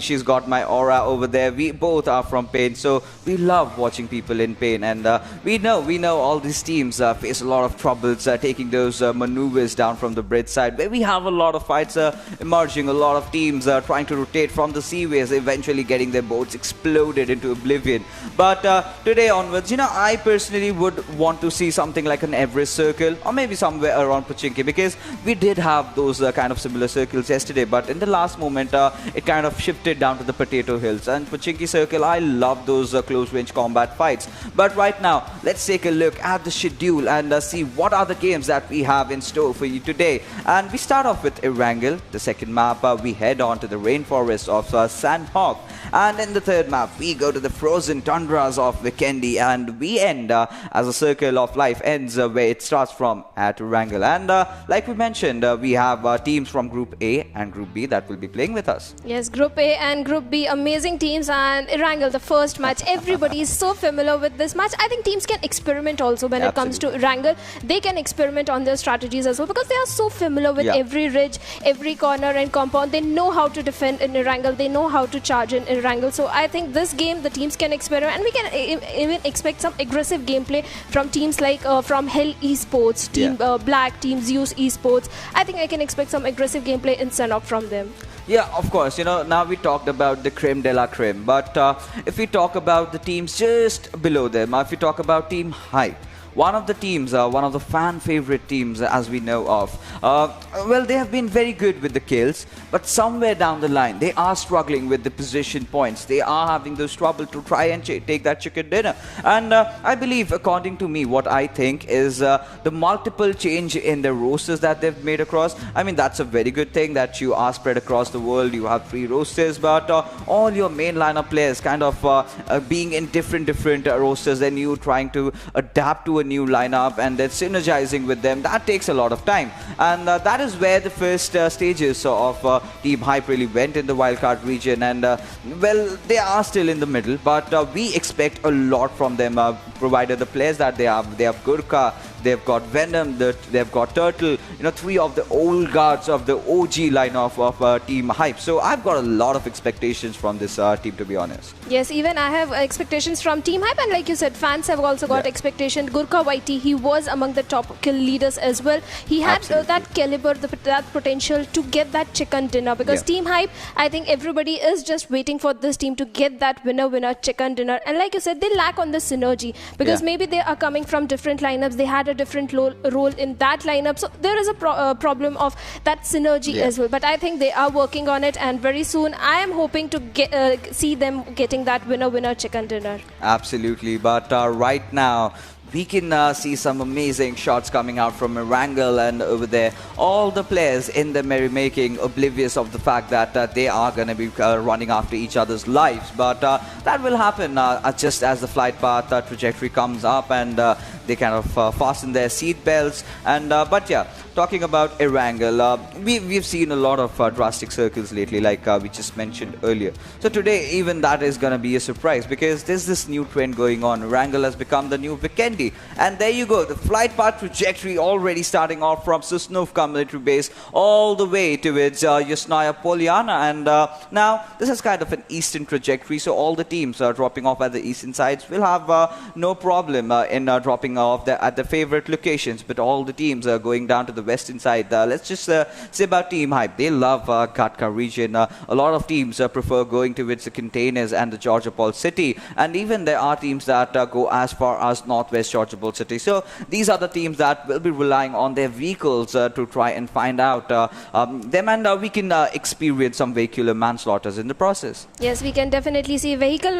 She's got my aura over there. We both are from pain, so we love watching people in pain. And we know all these teams face a lot of troubles taking those maneuvers down from the bridge side, where we have a lot of fights emerging, a lot of teams trying to rotate from the seaways, eventually getting their boats exploded into oblivion. But today onwards, you know, I personally would want to see something like an Everest circle, or maybe somewhere around Pachinki, because we did have those kind of similar circles yesterday, but in the last moment it kind of shifted down to the Potato Hills. And Pachinki circle, I love those close range combat fights. But right now, let's take a look at the schedule and see what are the games that we have in store for you today. And we start off with Erangel, the second map. We head on to the rainforest of Sandhawk, and in the third map we go to the frozen tundras of Vikendi, and we end as a circle of life ends where where it starts from at Wrangle. And like we mentioned, we have teams from Group A and Group B that will be playing with us. Yes, Group A and Group B, amazing teams. And Wrangle, the first match, everybody is so familiar with this match. I think teams can experiment also when it comes to Wrangle. They can experiment on their strategies as well because they are so familiar with every ridge, every corner and compound. They know how to defend in Wrangle. They know how to charge in Wrangle. So I think this game, the teams can experiment, and we can even expect some aggressive gameplay from teams like from Hell Esports, Team Black, Team Zeus Esports. I think I can expect some aggressive gameplay in Sanok from them. Yeah, of course. You know, now we talked about the creme de la creme, but if we talk about the teams just below them, if we talk about Team Hype, one of the teams, one of the fan favorite teams as we know of, well, they have been very good with the kills, but somewhere down the line they are struggling with the position points. They are having those trouble to try and take that chicken dinner. And I believe, according to me, what I think is the multiple change in the rosters that they've made across. I mean, that's a very good thing that you are spread across the world. You have 3 rosters, but all your main lineup players kind of being in different rosters, and you trying to adapt to a new lineup and then synergizing with them, that takes a lot of time. And that is where the first stages of Team Hype really went in the wildcard region. And well, they are still in the middle, but we expect a lot from them, provided the players that they have. They have Gurkha, they've got Venom, they've got Turtle, you know, 3 of the old guards of the OG lineup of Team Hype. So I've got a lot of expectations from this team, to be honest. Yes, even I have expectations from Team Hype, and like you said, fans have also got expectation. Gurkha YT, he was among the top kill leaders as well. He had that caliber, that potential to get that chicken dinner, because Team Hype, I think everybody is just waiting for this team to get that winner chicken dinner. And like you said, they lack on the synergy, because maybe they are coming from different lineups. They had a different role in that lineup, so there is a problem of that synergy as well. But I think they are working on it, and very soon I am hoping to see them getting that winner chicken dinner. Absolutely. But right now we can see some amazing shots coming out from Wrangle, and over there all the players in the merrymaking, oblivious of the fact that they are going to be running after each other's lives. But that will happen just as the flight path trajectory comes up, and they kind of fasten their seat belts. And but yeah, talking about Wrangle, we've seen a lot of drastic circles lately, like we just mentioned earlier. So today even that is going to be a surprise, because there's this new trend going on. Wrangle has become the new Vikendi. And there you go, the flight path trajectory already starting off from Sosnovka military base all the way towards Yasnaya Poliana. And now this is kind of an eastern trajectory, so all the teams dropping off at the eastern sides will have no problem in dropping off at the favorite locations. But all the teams are going down to the western side. Let's just say about Team Hype, they love Katka region. A lot of teams prefer going towards the containers and the Georgia Paul city, and even there are teams that go as far as northwest Georgia Paul city. So these are the teams that will be relying on their vehicles to try and find out them, and we can experience some vehicular manslaughters in the process. Yes, we can definitely see vehicle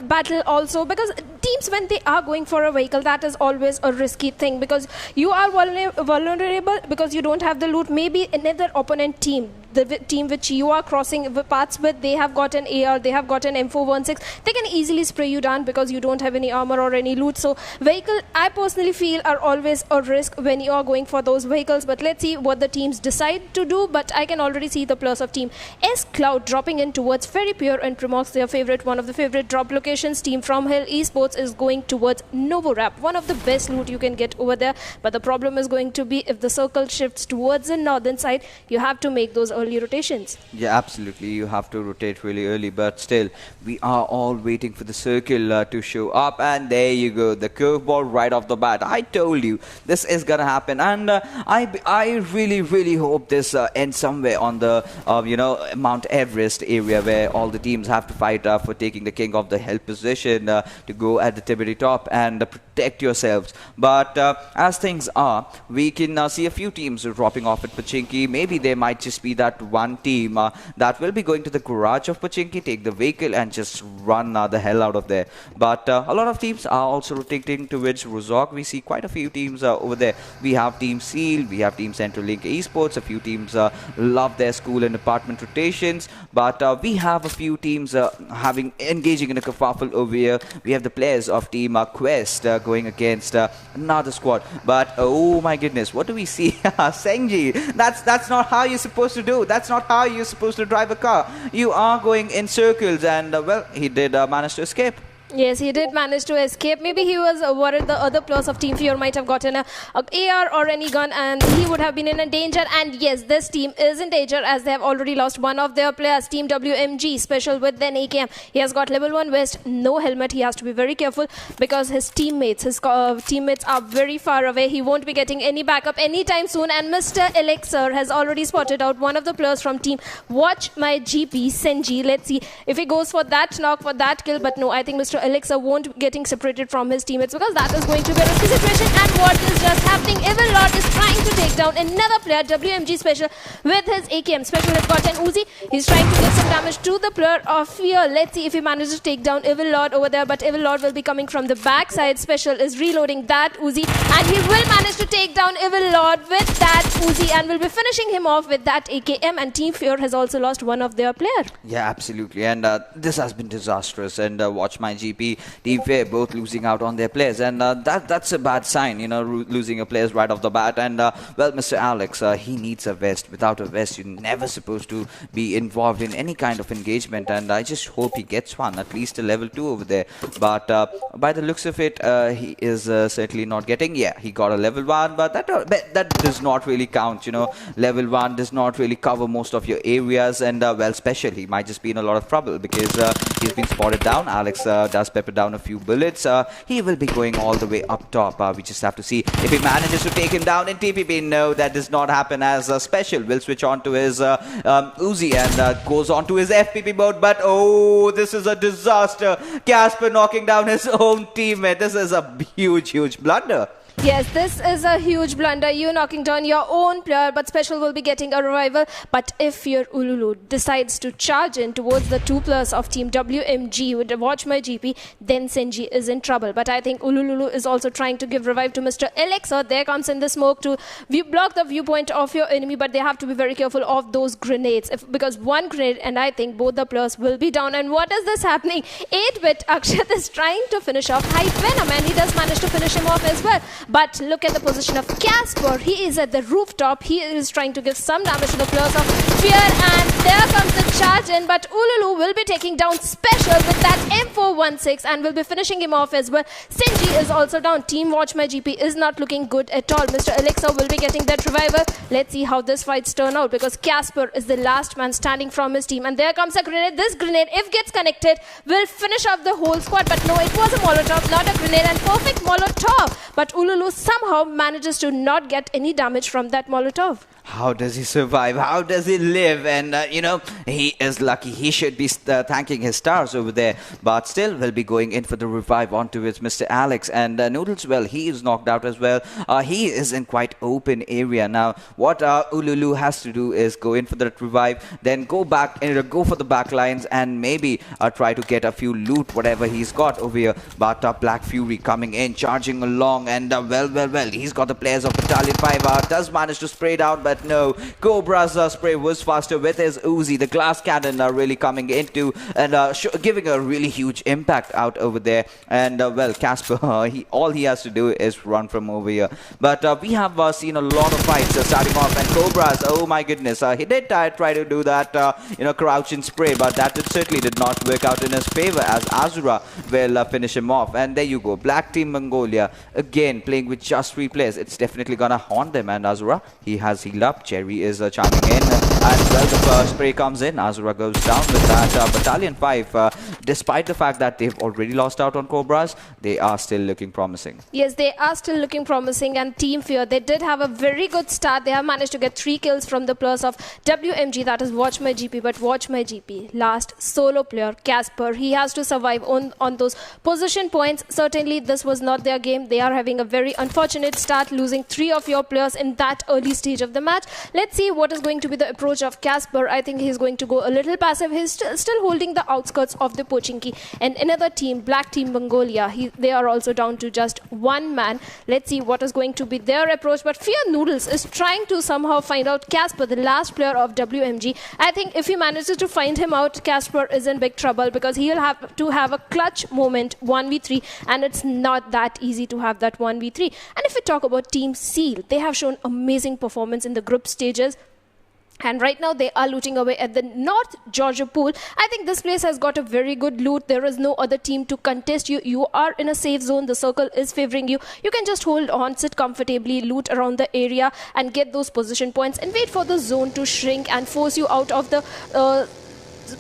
battle also, because teams, when they are going for a vehicle, that is always a risky thing, because you are vulnerable because you don't have the loot. Maybe another opponent team, the team which you are crossing paths with, they have got an AR, they have got an M416, they can easily spray you down because you don't have any armor or any loot. So vehicle, I personally feel, are always a risk when you are going for those vehicles. But let's see what the teams decide to do. But I can already see the plus of Team S Cloud dropping in towards Ferry Pure and Primox, their favorite, one of the favorite drop locations. Team from Hell Esports is going towards Novorap, one of the best loot you can get over there. But the problem is going to be, if the circle shifts towards the northern side, you have to make those early rotations. Yeah, absolutely. You have to rotate really early, but still, we are all waiting for the circle to show up. And there you go, the curveball right off the bat. I told you this is gonna happen, and I really hope this ends somewhere on the Mount Everest area, where all the teams have to fight for taking the king of the hill position to go at the tippity top and protect yourselves. But as things are, we can see a few teams dropping off at Pachinki. Maybe there might just be that that one team that will be going to the garage of Pochinki, take the vehicle and just run the hell out of there. But a lot of teams are also rotating towards Rozhok. We see quite a few teams over there. We have Team Seal, we have Team Central Link Esports. A few teams love their school and department rotations. But we have a few teams engaging in a kerfuffle over here. We have the players of Team Quest going against another squad. But oh my goodness, what do we see? Sengji, that's not how you're supposed to do. That's not how you're supposed to drive a car. You are going in circles, and well, he did manage to escape. Yes, he did manage to escape. Maybe he was worried the other players of Team Fear might have gotten a AR or any gun and he would have been in a danger. And yes, this team is in danger as they have already lost one of their players. Team WMG special with an AKM. He has got level 1 vest, no helmet. He has to be very careful because his teammates are very far away. He won't be getting any backup anytime soon. And Mr. Elixir has already spotted out one of the players from Team Watch My GP, Senji. Let's see if he goes for that knock, for that kill. But no, I think Mr. Elixir won't be getting separated from his teammates because that is going to be a risky situation. And what is just happening? Evil Lord is trying to take down another player, WMG Special, with his AKM. Special has got an Uzi. He's trying to give some damage to the player of Fear. Let's see if he manages to take down Evil Lord over there. But Evil Lord will be coming from the backside. Special is reloading that Uzi. And he will manage to take down Evil Lord with that Uzi and will be finishing him off with that AKM. And Team Fear has also lost one of their players. Yeah, absolutely. And this has been disastrous. And Watch My GP, Team Fair both losing out on their players, and that's a bad sign, you know, losing your players right off the bat. And well, Mr. Alex, he needs a vest. Without a vest, you're never supposed to be involved in any kind of engagement, and I just hope he gets one, at least a level 2 over there. But by the looks of it, he is certainly not getting. Yeah, he got a level 1, but that does not really count, you know. Level 1 does not really cover most of your areas, and well, Special, he might just be in a lot of trouble because he's been spotted down. Alex does pepper down a few bullets. He will be going all the way up top. We just have to see if he manages to take him down in TPP. No, that does not happen, as Special will switch on to his Uzi and goes on to his FPP mode. But oh, this is a disaster. Casper knocking down his own teammate. This is a huge blunder. Yes, this is a huge blunder. You knocking down your own player, but Special will be getting a revival. But if your Ululu decides to charge in towards the 2 players of Team WMG with Watch My GP, then Senji is in trouble. But I think Ululu is also trying to give revive to Mr. Elixir. There comes in the smoke to block the viewpoint of your enemy, but they have to be very careful of those grenades. Because one grenade, and I think both the players will be down. And what is this happening? 8-bit Akshat is trying to finish off Hype Venom, and he does manage to finish him off as well. But look at the position of Casper. He is at the rooftop. He is trying to give some damage to the players of Fear. And there comes the charge in. But Ululu will be taking down Special with that M416 and will be finishing him off as well. Senji is also down. Team Watch My GP is not looking good at all. Mr. Elixir will be getting that revival. Let's see how this fights turn out, because Casper is the last man standing from his team. And there comes a grenade. This grenade, if gets connected, will finish off the whole squad. But no, it was a Molotov, not a grenade. And perfect Molotov. But Ululu somehow manages to not get any damage from that Molotov. How does he survive? How does he live? And, you know, he is lucky. He should be thanking his stars over there. But still will be going in for the revive onto his Mr. Alex. And Noodles, well, he is knocked out as well. He is in quite open area. Now, what Ululu has to do is go in for the revive, then go back and go for the back lines and maybe try to get a few loot, whatever he's got over here. But Black Fury coming in, charging along. And, well, he's got the players of Battalion 5. Does manage to spray it out, but no, Cobra's spray was faster with his Uzi. The glass cannon really coming into and giving a really huge impact out over there. And well, Casper, all he has to do is run from over here. But we have seen a lot of fights starting off, and Cobra's, oh my goodness, he did try to do that, crouch and spray, but that certainly did not work out in his favor, as Azura will finish him off. And there you go, Black Team Mongolia again playing with just 3 players. It's definitely gonna haunt them. And Azura, he has healed up. Cherry is chiming in, and well, the first spray comes in. Azura goes down with that. Battalion 5, despite the fact that they've already lost out on Cobras, they are still looking promising. Yes, they are still looking promising. And Team Fear, they did have a very good start. They have managed to get 3 kills from the players of WMG, that is Watch My GP. But Watch My GP, last solo player, Casper, he has to survive on those position points. Certainly, this was not their game. They are having a very unfortunate start, losing 3 of your players in that early stage of the match. Let's see what is going to be the approach approach of Casper. I think he's going to go a little passive. He's still holding the outskirts of the Pochinki. And another team, Black Team Mongolia, they are also down to just one man. Let's see what is going to be their approach. But Fear Noodles is trying to somehow find out Casper, the last player of WMG. I think if he manages to find him out, Casper is in big trouble because he'll have to have a clutch moment 1v3, and it's not that easy to have that 1v3. And if we talk about Team Seal, they have shown amazing performance in the group stages. And right now they are looting away at the North Georgia pool. I think this place has got a very good loot. There is no other team to contest you. You are in a safe zone. The circle is favoring you. You can just hold on, sit comfortably, loot around the area and get those position points and wait for the zone to shrink and force you out of the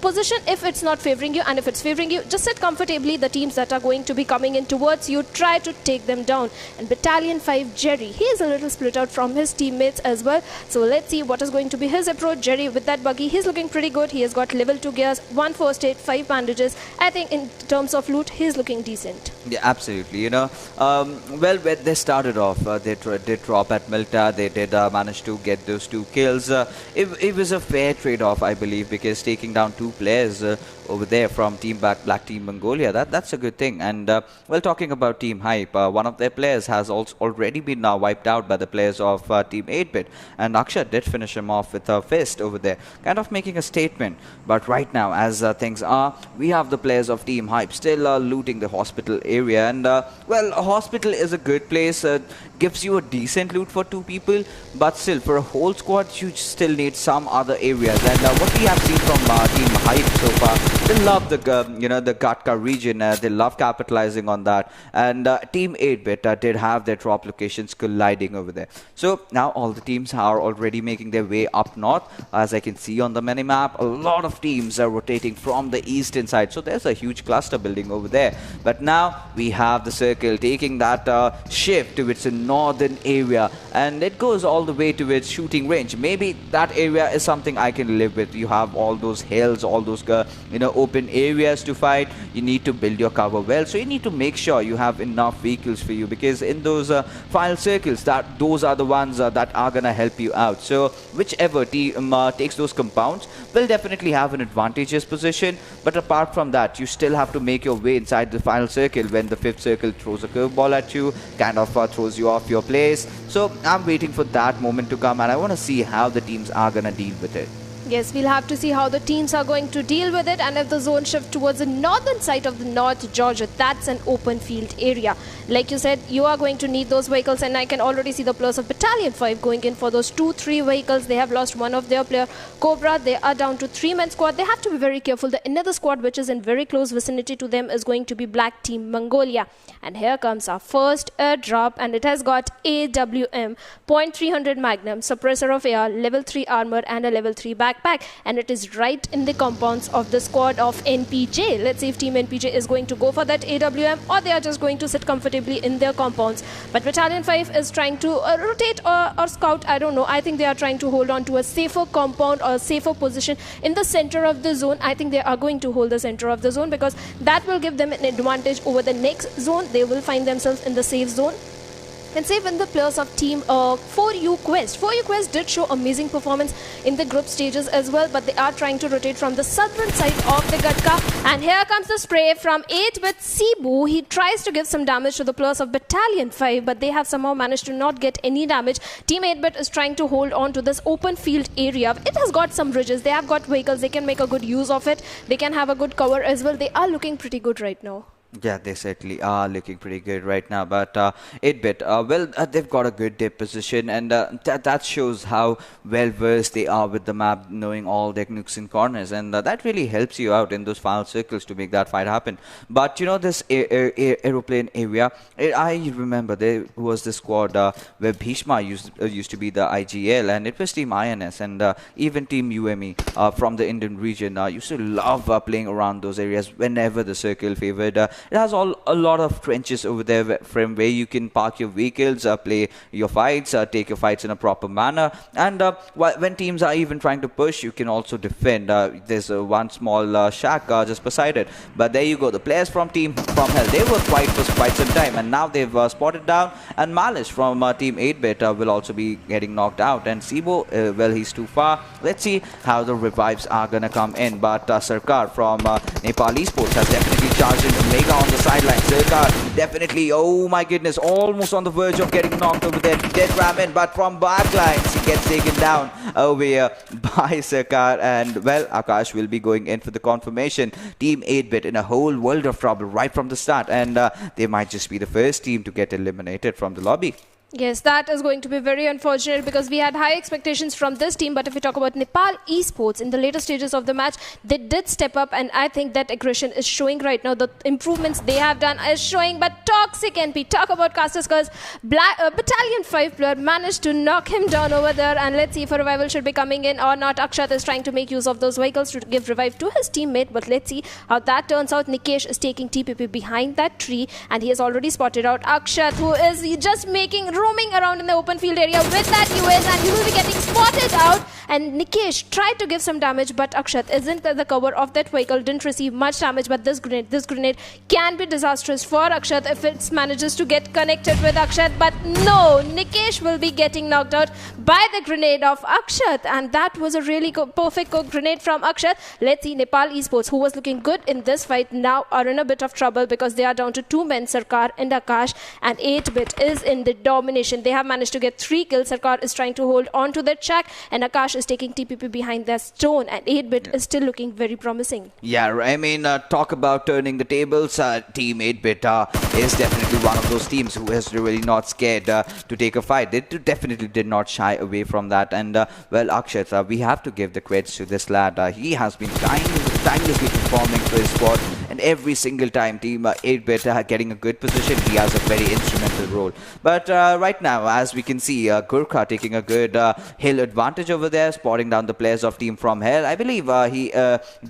position if it's not favoring you. And if it's favoring you, just sit comfortably. The teams that are going to be coming in towards you, try to take them down. And Battalion 5 Jerry, he is a little split out from his teammates as well. So let's see what is going to be his approach. Jerry with that buggy, he's looking pretty good. He has got level 2 gears, 1 first aid, 5 bandages. I think in terms of loot, he's looking decent. Yeah, absolutely. You know, well, when they started off, they did drop at Milta. They did manage to get those 2 kills. It was a fair trade-off, I believe, because taking down 2 players over there from Team Black Team Mongolia, that's a good thing. And well, talking about Team Hype, one of their players has also already been now wiped out by the players of Team 8-Bit, and Akshat did finish him off with a fist over there, kind of making a statement. But right now, as things are, we have the players of Team Hype still looting the hospital area. And well, a hospital is a good place, gives you a decent loot for 2 people, but still for a whole squad you still need some other areas. And what we have seen from Team Hype so far, they love the the Gatka region. They love capitalizing on that. And Team 8-Bit did have their drop locations colliding over there. So now all the teams are already making their way up north. As I can see on the minimap, a lot of teams are rotating from the eastern side. So there's a huge cluster building over there. But now we have the circle taking that shift to its northern area, and it goes all the way to its shooting range. Maybe that area is something I can live with. You have all those hills, all those open areas to fight. You need to build your cover well, so you need to make sure you have enough vehicles for you, because in those final circles, those are the ones that are gonna help you out. So whichever team takes those compounds will definitely have an advantageous position. But apart from that, you still have to make your way inside the final circle when the 5th circle throws a curveball at you, kind of throws you off your place. So I'm waiting for that moment to come, and I want to see how the teams are gonna deal with it. Yes, we'll have to see how the teams are going to deal with it. And if the zone shift towards the northern side of the North Georgia, that's an open field area. Like you said, you are going to need those vehicles, and I can already see the players of Battalion 5 going in for those 2-3 vehicles. They have lost one of their player, Cobra. They are down to 3-man squad. They have to be very careful. The another squad which is in very close vicinity to them is going to be Black Team Mongolia. And here comes our first airdrop, and it has got AWM, .300 Magnum, suppressor of AR, level 3 armor, and a level 3 backpack. And it is right in the compounds of the squad of NPJ. Let's see if Team NPJ is going to go for that AWM, or they are just going to sit comfortably in their compounds. But Battalion 5 is trying to rotate or scout. I don't know. I think they are trying to hold on to a safer compound or a safer position in the center of the zone. I think they are going to hold the center of the zone, because that will give them an advantage over the next zone. They will find themselves in the safe zone. And say when the players of Team 4U Quest. 4U Quest did show amazing performance in the group stages as well, but they are trying to rotate from the southern side of the Gatka. And here comes the spray from 8-Bit Cebu. He tries to give some damage to the players of Battalion 5, but they have somehow managed to not get any damage. Team 8-Bit is trying to hold on to this open field area. It has got some bridges. They have got vehicles. They can make a good use of it. They can have a good cover as well. They are looking pretty good right now. Yeah, they certainly are looking pretty good right now. But 8-Bit, well, they've got a good dip position, and that shows how well versed they are with the map, knowing all their nooks and corners, and that really helps you out in those final circles to make that fight happen. But you know, this aeroplane area, I remember there was this squad where Bhishma used to be the IGL, and it was Team INS, and even Team UME from the Indian region used to love playing around those areas whenever the circle favored it has a lot of trenches over there from where you can park your vehicles, play your fights, take your fights in a proper manner. And when teams are even trying to push, you can also defend. There's one small shack just beside it. But there you go. The players from Team From Hell, they were quiet for quite some time, and now they've spotted down. And Malice from Team 8-bit will also be getting knocked out. And Sibo, well, he's too far. Let's see how the revives are gonna come in. But Sarkar from Nepal Esports has definitely charged in. Mega on the sideline. Sarkar definitely, oh my goodness, almost on the verge of getting knocked over there. Dead Ramen, but from backlines he gets taken down over here by Sarkar. And well, Akash will be going in for the confirmation. Team 8-bit in a whole world of trouble right from the start, and they might just be the first team to get eliminated from the lobby. Yes, that is going to be very unfortunate because we had high expectations from this team. But if we talk about Nepal Esports, in the later stages of the match, they did step up, and I think that aggression is showing right now. The improvements they have done is showing. But Toxic NP, talk about Casters, because Battalion 5 player managed to knock him down over there. And let's see if a revival should be coming in or not. Akshat is trying to make use of those vehicles to give revive to his teammate. But let's see how that turns out. Nikesh is taking TPP behind that tree, and he has already spotted out Akshat, who is just roaming around in the open field area with that US, and he will be getting spotted out. And Nikesh tried to give some damage, but Akshat isn't at the cover of that vehicle, didn't receive much damage. But this grenade can be disastrous for Akshat if it manages to get connected with Akshat. But no, Nikesh will be getting knocked out by the grenade of Akshat, and that was a really perfect grenade from Akshat. Let's see, Nepal Esports, who was looking good in this fight, now are in a bit of trouble because they are down to 2 men, Sarkar and Akash, and 8-bit is in the domination. They have managed to get 3 kills. Sarkar is trying to hold on to that shack, and Akash is taking TPP behind that stone, and 8-bit is still looking very promising. Yeah, I mean, talk about turning the tables. Team 8-bit is definitely one of those teams who is really not scared to take a fight. They definitely did not shy away from that. And well, Akshat, we have to give the credits to this lad. He has been timelessly performing for his squad, and every single time Team 8-bit getting a good position, he has a very instrumental role. But right now, as we can see, Gurkha taking a good hill advantage over there, spotting down the players of Team From Hell. I believe he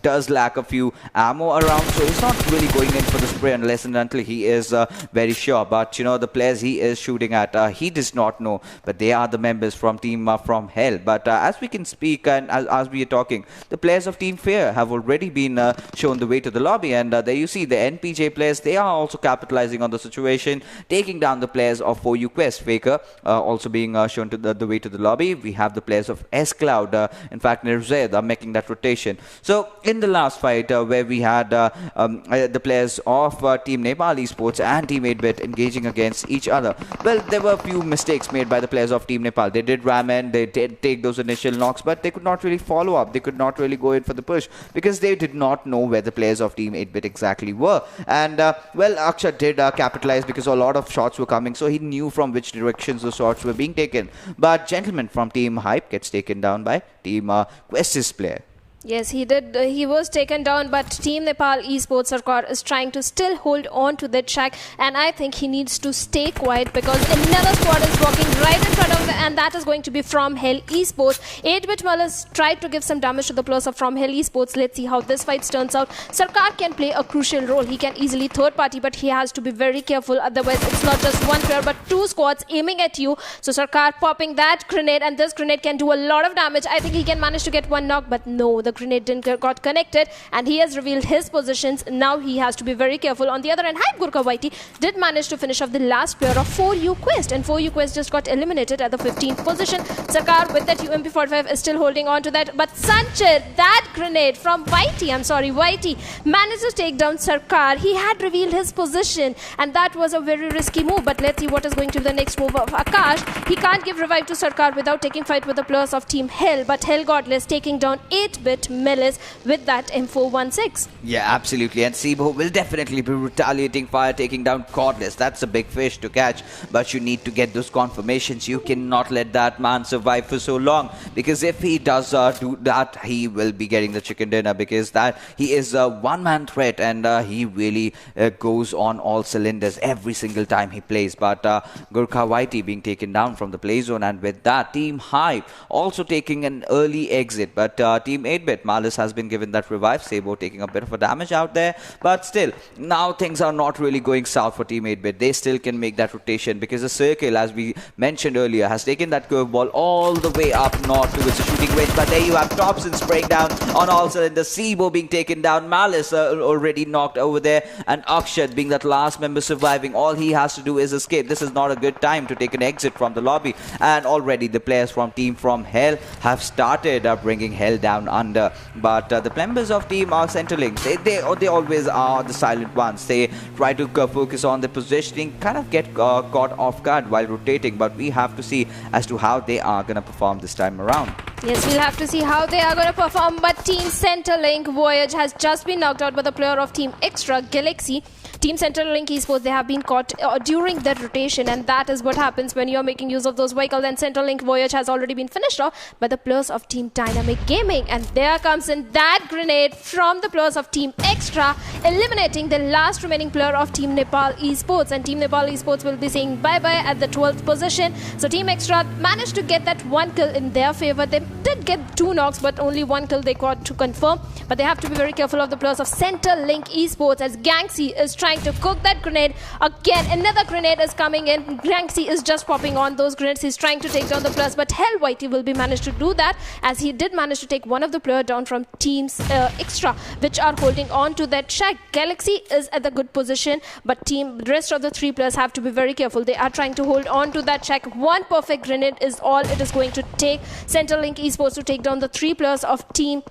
does lack a few ammo around, so he's not really going in for the spray unless and until he is very sure. But you know, the players he is shooting at, he does not know, but they are the members from Team From Hell. But as we can speak, and as we are talking, the players of Team Fear have already been shown the way to the lobby, and there you see the NPJ players. They are also capitalizing on the situation, taking down the players of 4U Quest. Faker also being shown to the way to the lobby. We have the players of S-Cloud, in fact Nirzaid, are making that rotation. So in the last fight where we had the players of Team Nepal Esports and Team 8-bit engaging against each other, well, there were a few mistakes made by the players of Team Nepal. They did ram in, they did take those initial knocks, but they could not really follow up. They could not really go in for the push because they did not know where the players of Team 8-bit exactly were. And well, Akshat did capitalize because a lot of shots were coming, so he knew from which directions the shots were being taken. But Gentleman from Team Hype gets taken down by Team Quest's player. Yes, he did. He was taken down, but Team Nepal Esports Sarkar is trying to still hold on to that shack, and I think he needs to stay quiet because another squad is walking right in front of him, and that is going to be From Hell Esports. 8-bit Mullis tried to give some damage to the players of From Hell Esports. Let's see how this fight turns out. Sarkar can play a crucial role. He can easily third party, but he has to be very careful. Otherwise, it's not just one player, but 2 squads aiming at you. So Sarkar popping that grenade, and this grenade can do a lot of damage. I think he can manage to get one knock, but no, the grenade didn't got connected, and he has revealed his positions. Now he has to be very careful. On the other hand, Hype Gurkha Whitey did manage to finish off the last player of 4U Quest, and 4U Quest just got eliminated at the 15th position. Sarkar with that UMP45 is still holding on to that, but Sanchit, that grenade from Whitey managed to take down Sarkar. He had revealed his position, and that was a very risky move. But let's see what is going to be the next move of Akash. He can't give revive to Sarkar without taking fight with the players of Team Hell, but Hell Godless taking down 8-bit Melee with that M416. Yeah, absolutely. And Sibo will definitely be retaliating fire, taking down Godless. That's a big fish to catch, but you need to get those confirmations. You cannot let that man survive for so long, because if he does do that, he will be getting the chicken dinner, because that he is a one-man threat, and he really goes on all cylinders every single time he plays. But Gurkha Whitey being taken down from the play zone, and with that, Team Hype also taking an early exit. But Team 8-bit bit. Malice has been given that revive. Sabo taking a bit of a damage out there. But still, now things are not really going south for Team 8-bit. They still can make that rotation because the circle, as we mentioned earlier, has taken that curveball all the way up north towards the shooting range. But there you have Thompson spraying down on all cylinders. Sabo being taken down. Malice already knocked over there. And Akshat being that last member surviving. All he has to do is escape. This is not a good time to take an exit from the lobby. And already the players from Team From Hell have started bringing Hell down under. But the members of Team Centerlink, they always are the silent ones. They try to focus on the positioning, kind of get caught off guard while rotating. But we have to see as to how they are going to perform this time around. Yes, we'll have to see how they are going to perform. But Team Centerlink Voyage has just been knocked out by the player of Team Extra Galaxy. Team Centerlink Esports, they have been caught during that rotation, and that is what happens when you are making use of those vehicles. And Centerlink Voyage has already been finished off by the players of Team Dynamic Gaming. And there comes in that grenade from the players of Team Extra, eliminating the last remaining player of Team Nepal Esports. And Team Nepal Esports will be saying bye-bye at the 12th position. So Team Extra managed to get that one kill in their favor. They did get 2 knocks, but only 1 kill they got to confirm. But they have to be very careful of the players of Centerlink Esports, as Gangxi is trying to cook that grenade. Again, another grenade is coming in. Gangxi is just popping on those grenades. He's trying to take down the players, but Hell Whitey will be managed to do that, as he did manage to take one of the players down from Teams Extra, which are holding on to that shack. Galaxy is at the good position, but the rest of the 3 players have to be very careful. They are trying to hold on to that shack. One perfect grenade is all it is going to take Centerlink Esports to take down the 3 players of Team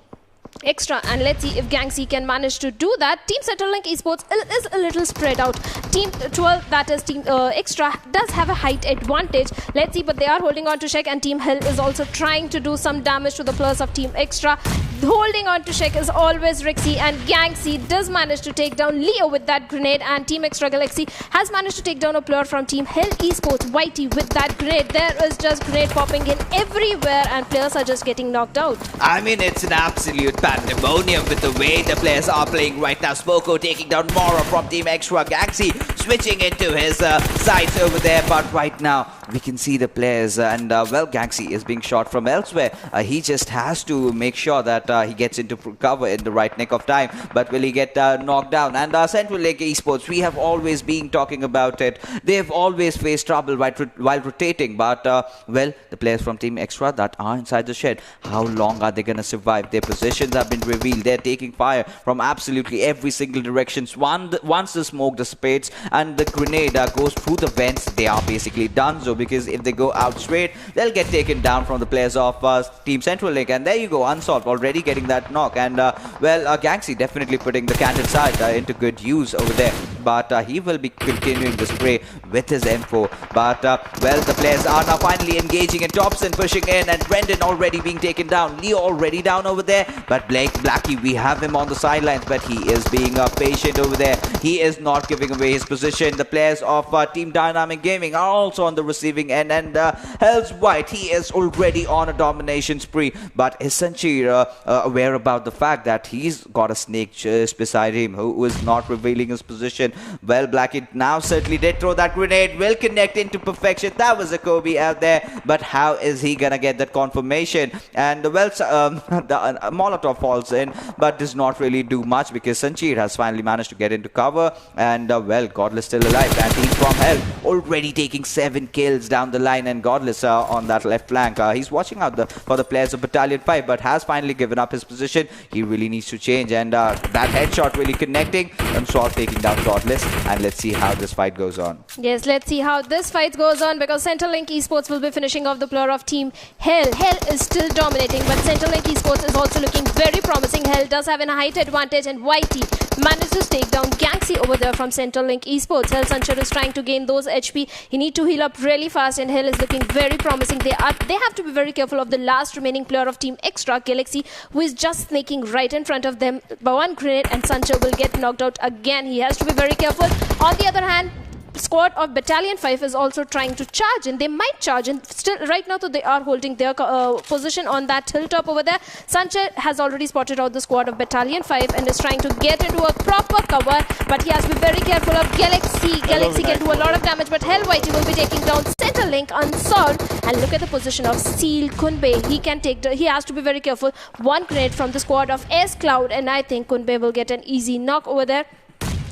Extra. And let's see if Gangxi can manage to do that. Team Centerlink Esports is a little spread out. Team 12, that is Team Extra, does have a height advantage. Let's see, but they are holding on to Shek, and Team Hell is also trying to do some damage to the players of Team Extra. Holding on to Shek is always Rixie, and Gangxi does manage to take down Leo with that grenade, and Team Extra Galaxy has managed to take down a player from Team Hell Esports, Whitey, with that grenade. There is just grenade popping in everywhere, and players are just getting knocked out. I mean, it's an absolute pandemonium with the way the players are playing right now. Smoko taking down Mora from Team Extra. Gangxi switching into his sights over there, but right now we can see the players, and well, Gangxi is being shot from elsewhere. He just has to make sure that he gets into cover in the right nick of time, but will he get knocked down? And Central Lake Esports, we have always been talking about it. They've always faced trouble while rotating, but well, the players from Team Extra that are inside the shed, how long are they going to survive? Their positions have been revealed. They're taking fire from absolutely every single direction. Once the smoke dissipates and the grenade goes through the vents, they are basically done. So because if they go out straight, they'll get taken down from the players of Team Central Link. And there you go, Unsolved already getting that knock. And well, Gangxi definitely putting the canted side into good use over there. But he will be continuing the spray with his M4. But well, the players are now finally engaging, and Thompson pushing in, and Brendan already being taken down. Leo already down over there. But Blackie, we have him on the sidelines, but he is being patient over there. He is not giving away his position. The players of Team Dynamic Gaming are also on the receiving end, and Hell's White, he is already on a domination spree. But is Sanchir aware about the fact that he's got a snake just beside him who is not revealing his position? Well, Blackie now certainly did throw that grenade, will connect into perfection. That was a Kobe out there, but how is he gonna get that confirmation? And well, the Molotov falls in, but does not really do much because Sanchir has finally managed to get into cover. And well, Godless still alive, and Team From Hell already taking 7 kills down the line, and Godless on that left flank. He's watching out for the players of Battalion 5, but has finally given up his position. He really needs to change, and that headshot really connecting, and Sword taking down Godless. And let's see how this fight goes on. Yes, let's see how this fight goes on, because Centerlink Esports will be finishing off the player of Team Hell. Hell is still dominating, but Centerlink Esports is also looking very promising. Hell does have a height advantage, and Whitey managed to take down Gangxi over there from Centerlink Esports. Hell Sanchar is trying to gain those HP. He need to heal up really fast, and Hell is looking very promising. They have to be very careful of the last remaining player of Team Extra Galaxy, who is just snaking right in front of them by one grenade, and Sanchar will get knocked out again. He has to be very careful. On the other hand, squad of Battalion 5 is also trying to charge in. They might charge in. Still, right now, though, they are holding their position on that hilltop over there. Sancher has already spotted out the squad of Battalion 5 and is trying to get into a proper cover, but he has to be very careful of Galaxy. Galaxy can do a lot of damage, but Hell Whitey will be taking down Center Link unsolved. And look at the position of Seal Kunbe. He has to be very careful. One grenade from the squad of S Cloud, and I think Kunbe will get an easy knock over there.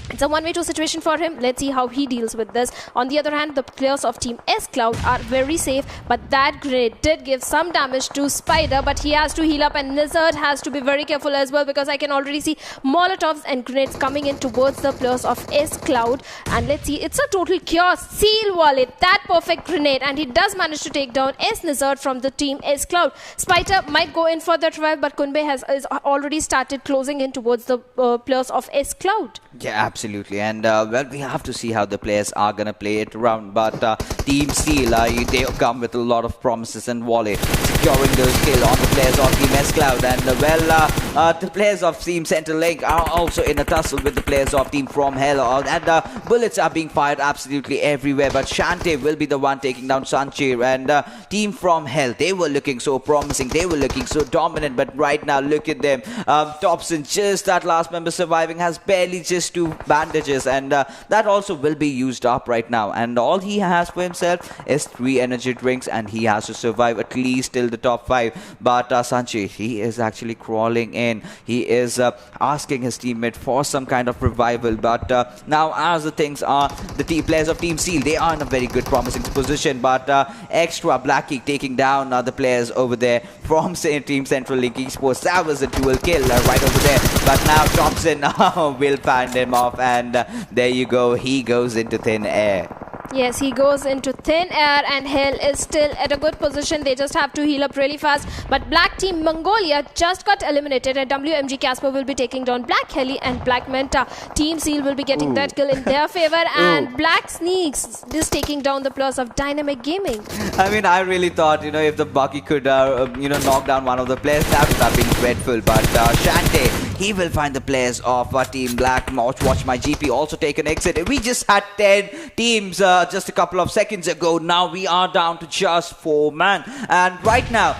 It's a 1v2 situation for him. Let's see how he deals with this. On the other hand, the players of Team S Cloud are very safe, but that grenade did give some damage to Spider, but he has to heal up, and Lizard has to be very careful as well, because I can already see Molotovs and grenades coming in towards the players of S Cloud. And let's see, it's a total chaos. Seal Wallet, that perfect grenade, and he does manage to take down S Lizard from the Team S Cloud. Spider might go in for that revive, but Kunbe has already started closing in towards the players of S Cloud. Yeah, absolutely. And well, we have to see how the players are going to play it around. But Team Steel, they come with a lot of promises, and Wally securing those kill on the players of Team S Cloud. And well, the players of Team Center Link are also in a tussle with the players of Team From Hell. And bullets are being fired absolutely everywhere. But Shante will be the one taking down Sanchir. And Team From Hell, they were looking so promising. They were looking so dominant. But right now, look at them. Thompson, just that last member surviving, has barely just 2 bandages, and that also will be used up right now, and all he has for himself is 3 energy drinks, and he has to survive at least till the top 5. But Sanchi, he is actually crawling in. He is asking his teammate for some kind of revival, but now as the things are, the players of Team Steel, they are in a very good promising position, but extra Blackie taking down the players over there from Team Central Link Esports. That was a dual kill right over there, but now Thompson will find him off, and there you go, he goes into thin air. Yes, he goes into thin air, and Hell is still at a good position. They just have to heal up really fast. But Black Team Mongolia just got eliminated, and WMG Casper will be taking down Black Heli and Black Menta. Team Seal will be getting that kill in their favor, and Black Sneaks is taking down the players of Dynamic Gaming. I mean, I really thought, if the Bucky could, knock down one of the players, that would have been dreadful. But Shante, he will find the players of Team Black. Watch my GP also take an exit. We just had 10 teams just a couple of seconds ago. Now we are down to just 4 man, and right now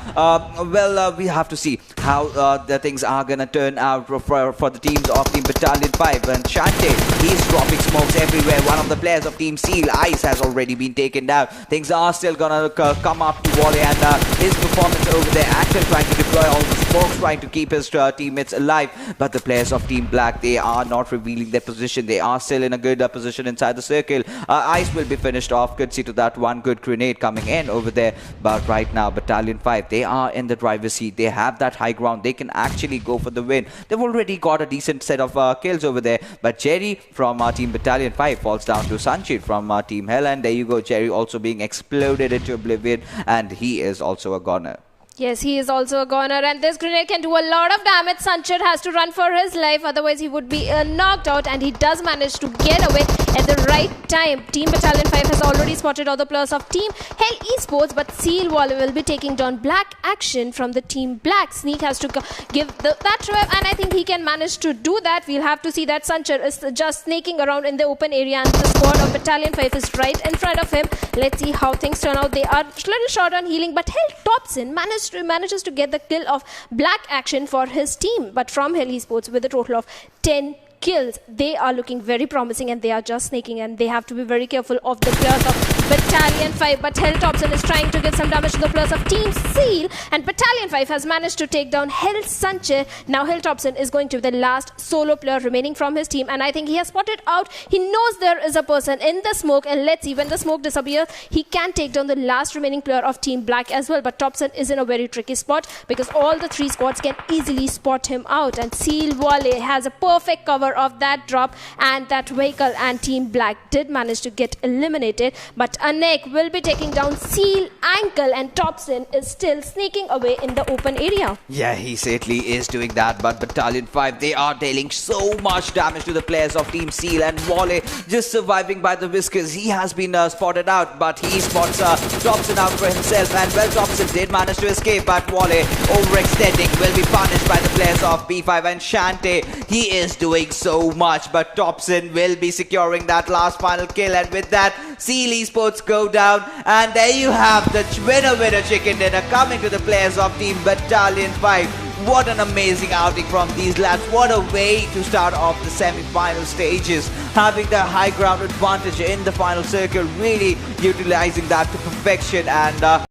we have to see how the things are gonna turn out for the teams of Team Battalion 5. And Shante, he's dropping smokes everywhere. One of the players of Team Seal, Ice, has already been taken down. Things are still gonna come up to Wally, and his performance over there, Actor trying to deploy all the smokes, trying to keep his teammates alive. But the players of Team Black, they are not revealing their position. They are still in a good position inside the circle. Ice will be finished off, courtesy to that one good grenade coming in over there. But right now, Battalion 5, they are in the driver's seat. They have that high ground. They can actually go for the win. They've already got a decent set of kills over there. But Jerry from Team Battalion 5 falls down to Sanchit from Team Hell. And there you go, Jerry also being exploded into oblivion. And he is also a goner. Yes, he is also a goner, and this grenade can do a lot of damage. Sanchit has to run for his life, otherwise he would be knocked out, and he does manage to get away at the right time. Team Battalion 5 has already spotted all the players of Team Hell Esports, but Seal Wall will be taking down Black Action from the Team Black. Sneak has to give that revive, and I think he can manage to do that. We'll have to see that. Sanchit is just snaking around in the open area, and the squad of Battalion 5 is right in front of him. Let's see how things turn out. They are a little short on healing, but Hell Thompson manages to get the kill of Black Action for his team. But from Hell Esports, with a total of 10 kills, they are looking very promising, and they are just snaking, and they have to be very careful of the players of Battalion 5. But Hell Thompson is trying to give some damage to the players of Team Seal, and Battalion 5 has managed to take down Hell Sanche. Now Hell Thompson is going to be the last solo player remaining from his team, and I think he has spotted out. He knows there is a person in the smoke, and let's see, when the smoke disappears, he can take down the last remaining player of Team Black as well. But Thompson is in a very tricky spot, because all the 3 squads can easily spot him out, and Seal Wale has a perfect cover of that drop and that vehicle, and Team Black did manage to get eliminated. But Anek will be taking down Seal, Ankle, and Topson is still sneaking away in the open area. Yeah, he certainly is doing that, but Battalion 5, they are dealing so much damage to the players of Team Seal, and Wale just surviving by the whiskers. He has been spotted out, but he spots Topson out for himself, and well, Topson did manage to escape, but Wale overextending will be punished by the players of P5, and Shante, he is doing so much, but Topson will be securing that last final kill, and with that, Seal Esports go down, and there you have the winner chicken dinner coming to the players of Team Battalion 5. What an amazing outing from these lads. What a way to start off the semi-final stages. Having the high ground advantage in the final circle, really utilizing that to perfection, and